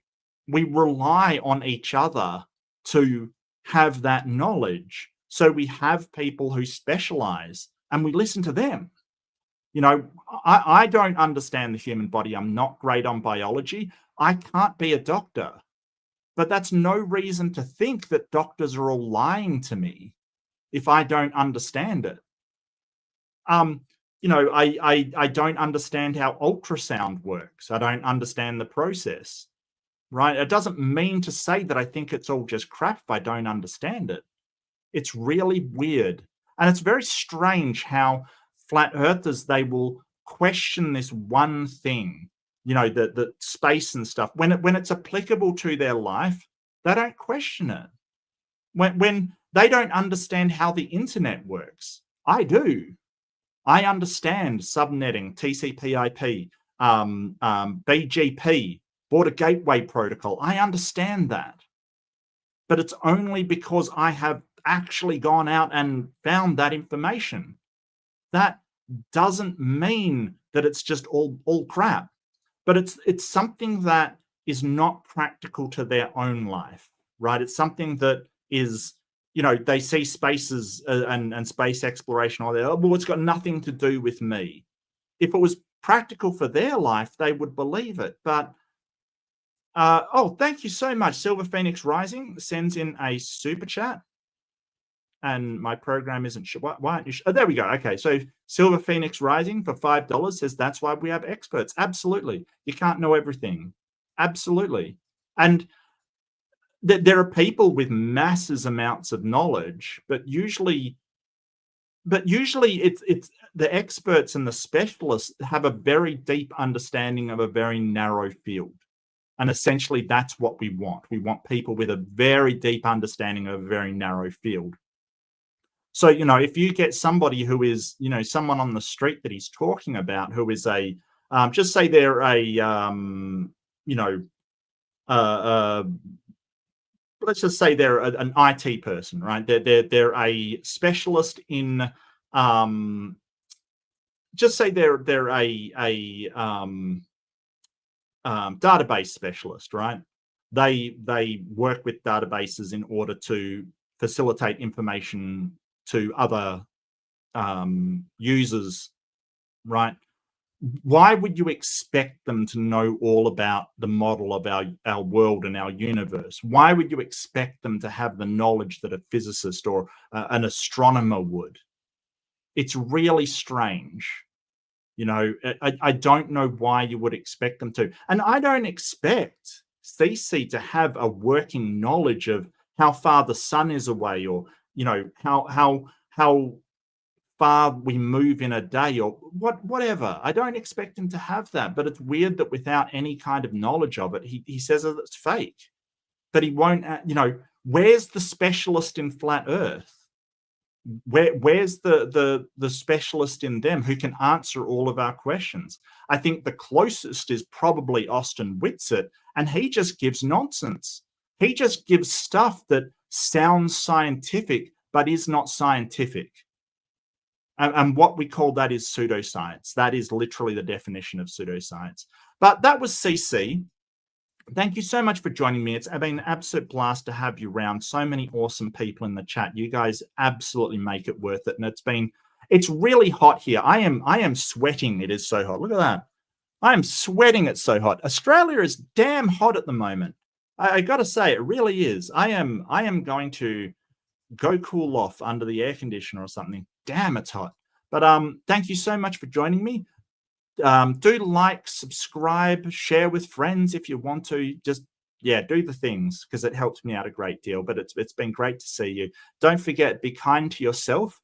Speaker 3: We rely on each other to have that knowledge. So we have people who specialize and we listen to them. You know, I don't understand the human body. I'm not great on biology. I can't be a doctor. But that's no reason to think that doctors are all lying to me if I don't understand it. You know, I don't understand how ultrasound works. I don't understand the process, right? It doesn't mean to say that I think it's all just crap if I don't understand it. It's really weird. And it's very strange how flat earthers, they will question this one thing, you know, the space and stuff. When it's applicable to their life, they don't question it. When they don't understand how the internet works, I do. I understand subnetting, TCP/IP, BGP, Border Gateway Protocol. I understand that. But it's only because I have actually gone out and found that information. That doesn't mean that it's just all crap. But it's something that is not practical to their own life, right? It's something that is, you know, they see spaces and space exploration, or they're, well, it's got nothing to do with me. If it was practical for their life, they would believe it. But, oh, thank you so much. Silver Phoenix Rising sends in a super chat. And my program isn't sure. Why aren't you? Oh, there we go. Okay, so Silver Phoenix Rising for $5 says that's why we have experts. Absolutely. You can't know everything. Absolutely. And there are people with massive amounts of knowledge, but usually it's the experts and the specialists have a very deep understanding of a very narrow field. And essentially that's what we want. We want people with a very deep understanding of a very narrow field. So, you know, if you get somebody who is, you know, someone on the street that he's talking about, who is a, just say they're a, you know, let's just say they're an IT person, right? They're a specialist in, just say they're a database specialist, right? They work with databases in order to facilitate information to other users, right? Why would you expect them to know all about the model of our world and our universe? Why would you expect them to have the knowledge that a physicist or an astronomer would? It's really strange. You know, I don't know why you would expect them to. And I don't expect CC to have a working knowledge of how far the sun is away, or, you know, how far we move in a day, or whatever. I don't expect him to have that, but it's weird that without any kind of knowledge of it, he says that it's fake. But he won't, you know, where's the specialist in flat Earth? Where's the specialist in them who can answer all of our questions? I think the closest is probably Austin Whitsitt, and he just gives nonsense. He just gives stuff that sounds scientific but is not scientific. And what we call that is pseudoscience. That is literally the definition of pseudoscience. But that was CC. Thank you so much for joining me. It's been an absolute blast to have you around. So many awesome people in the chat. You guys absolutely make it worth it. And it's really hot here. I am sweating. It is so hot. Look at that. I am sweating. It's so hot. Australia is damn hot at the moment. I got to say, it really is. I am going to go cool off under the air conditioner or something. Damn, it's hot. But thank you so much for joining me. Do like, subscribe, share with friends if you want to. Just, yeah, do the things, because it helps me out a great deal. But it's been great to see you. Don't forget, be kind to yourself,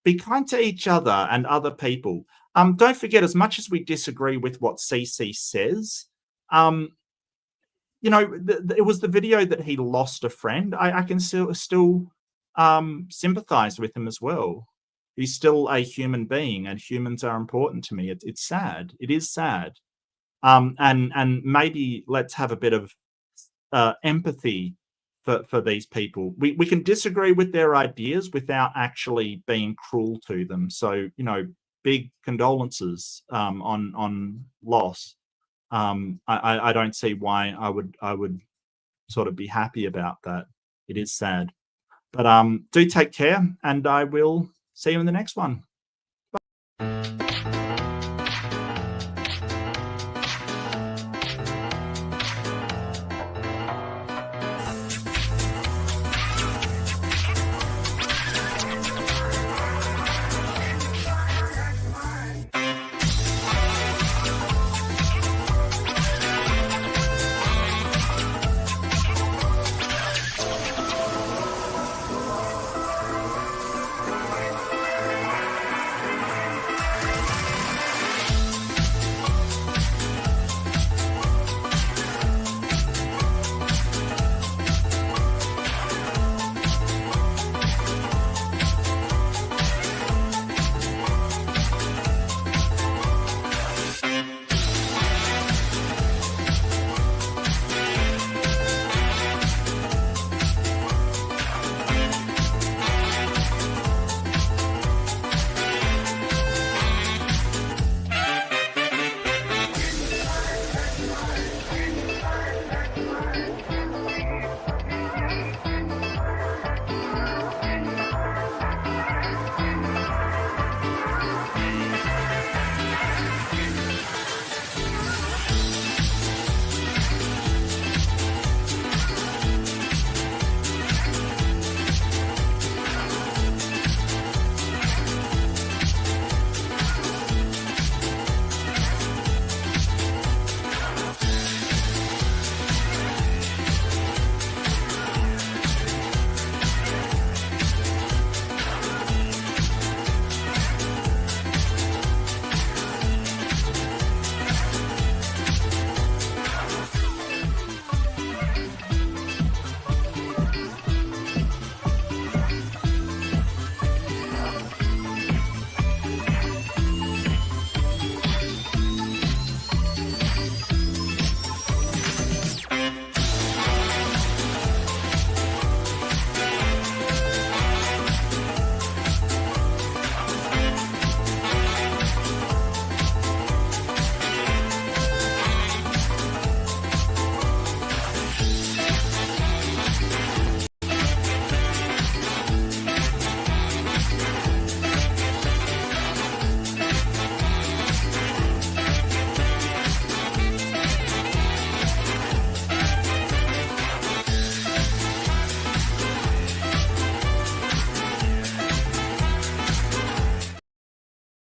Speaker 3: be kind to each other and other people. Don't forget, as much as we disagree with what CC says, you know, it was the video that he lost a friend. I can still sympathize with him as well. He's still a human being, and humans are important to me. It's sad. It is sad. And maybe let's have a bit of empathy for these people. We can disagree with their ideas without actually being cruel to them. So, you know, big condolences on loss. I don't see why I would sort of be happy about that. It is sad. But do take care, and I will see you in the next one.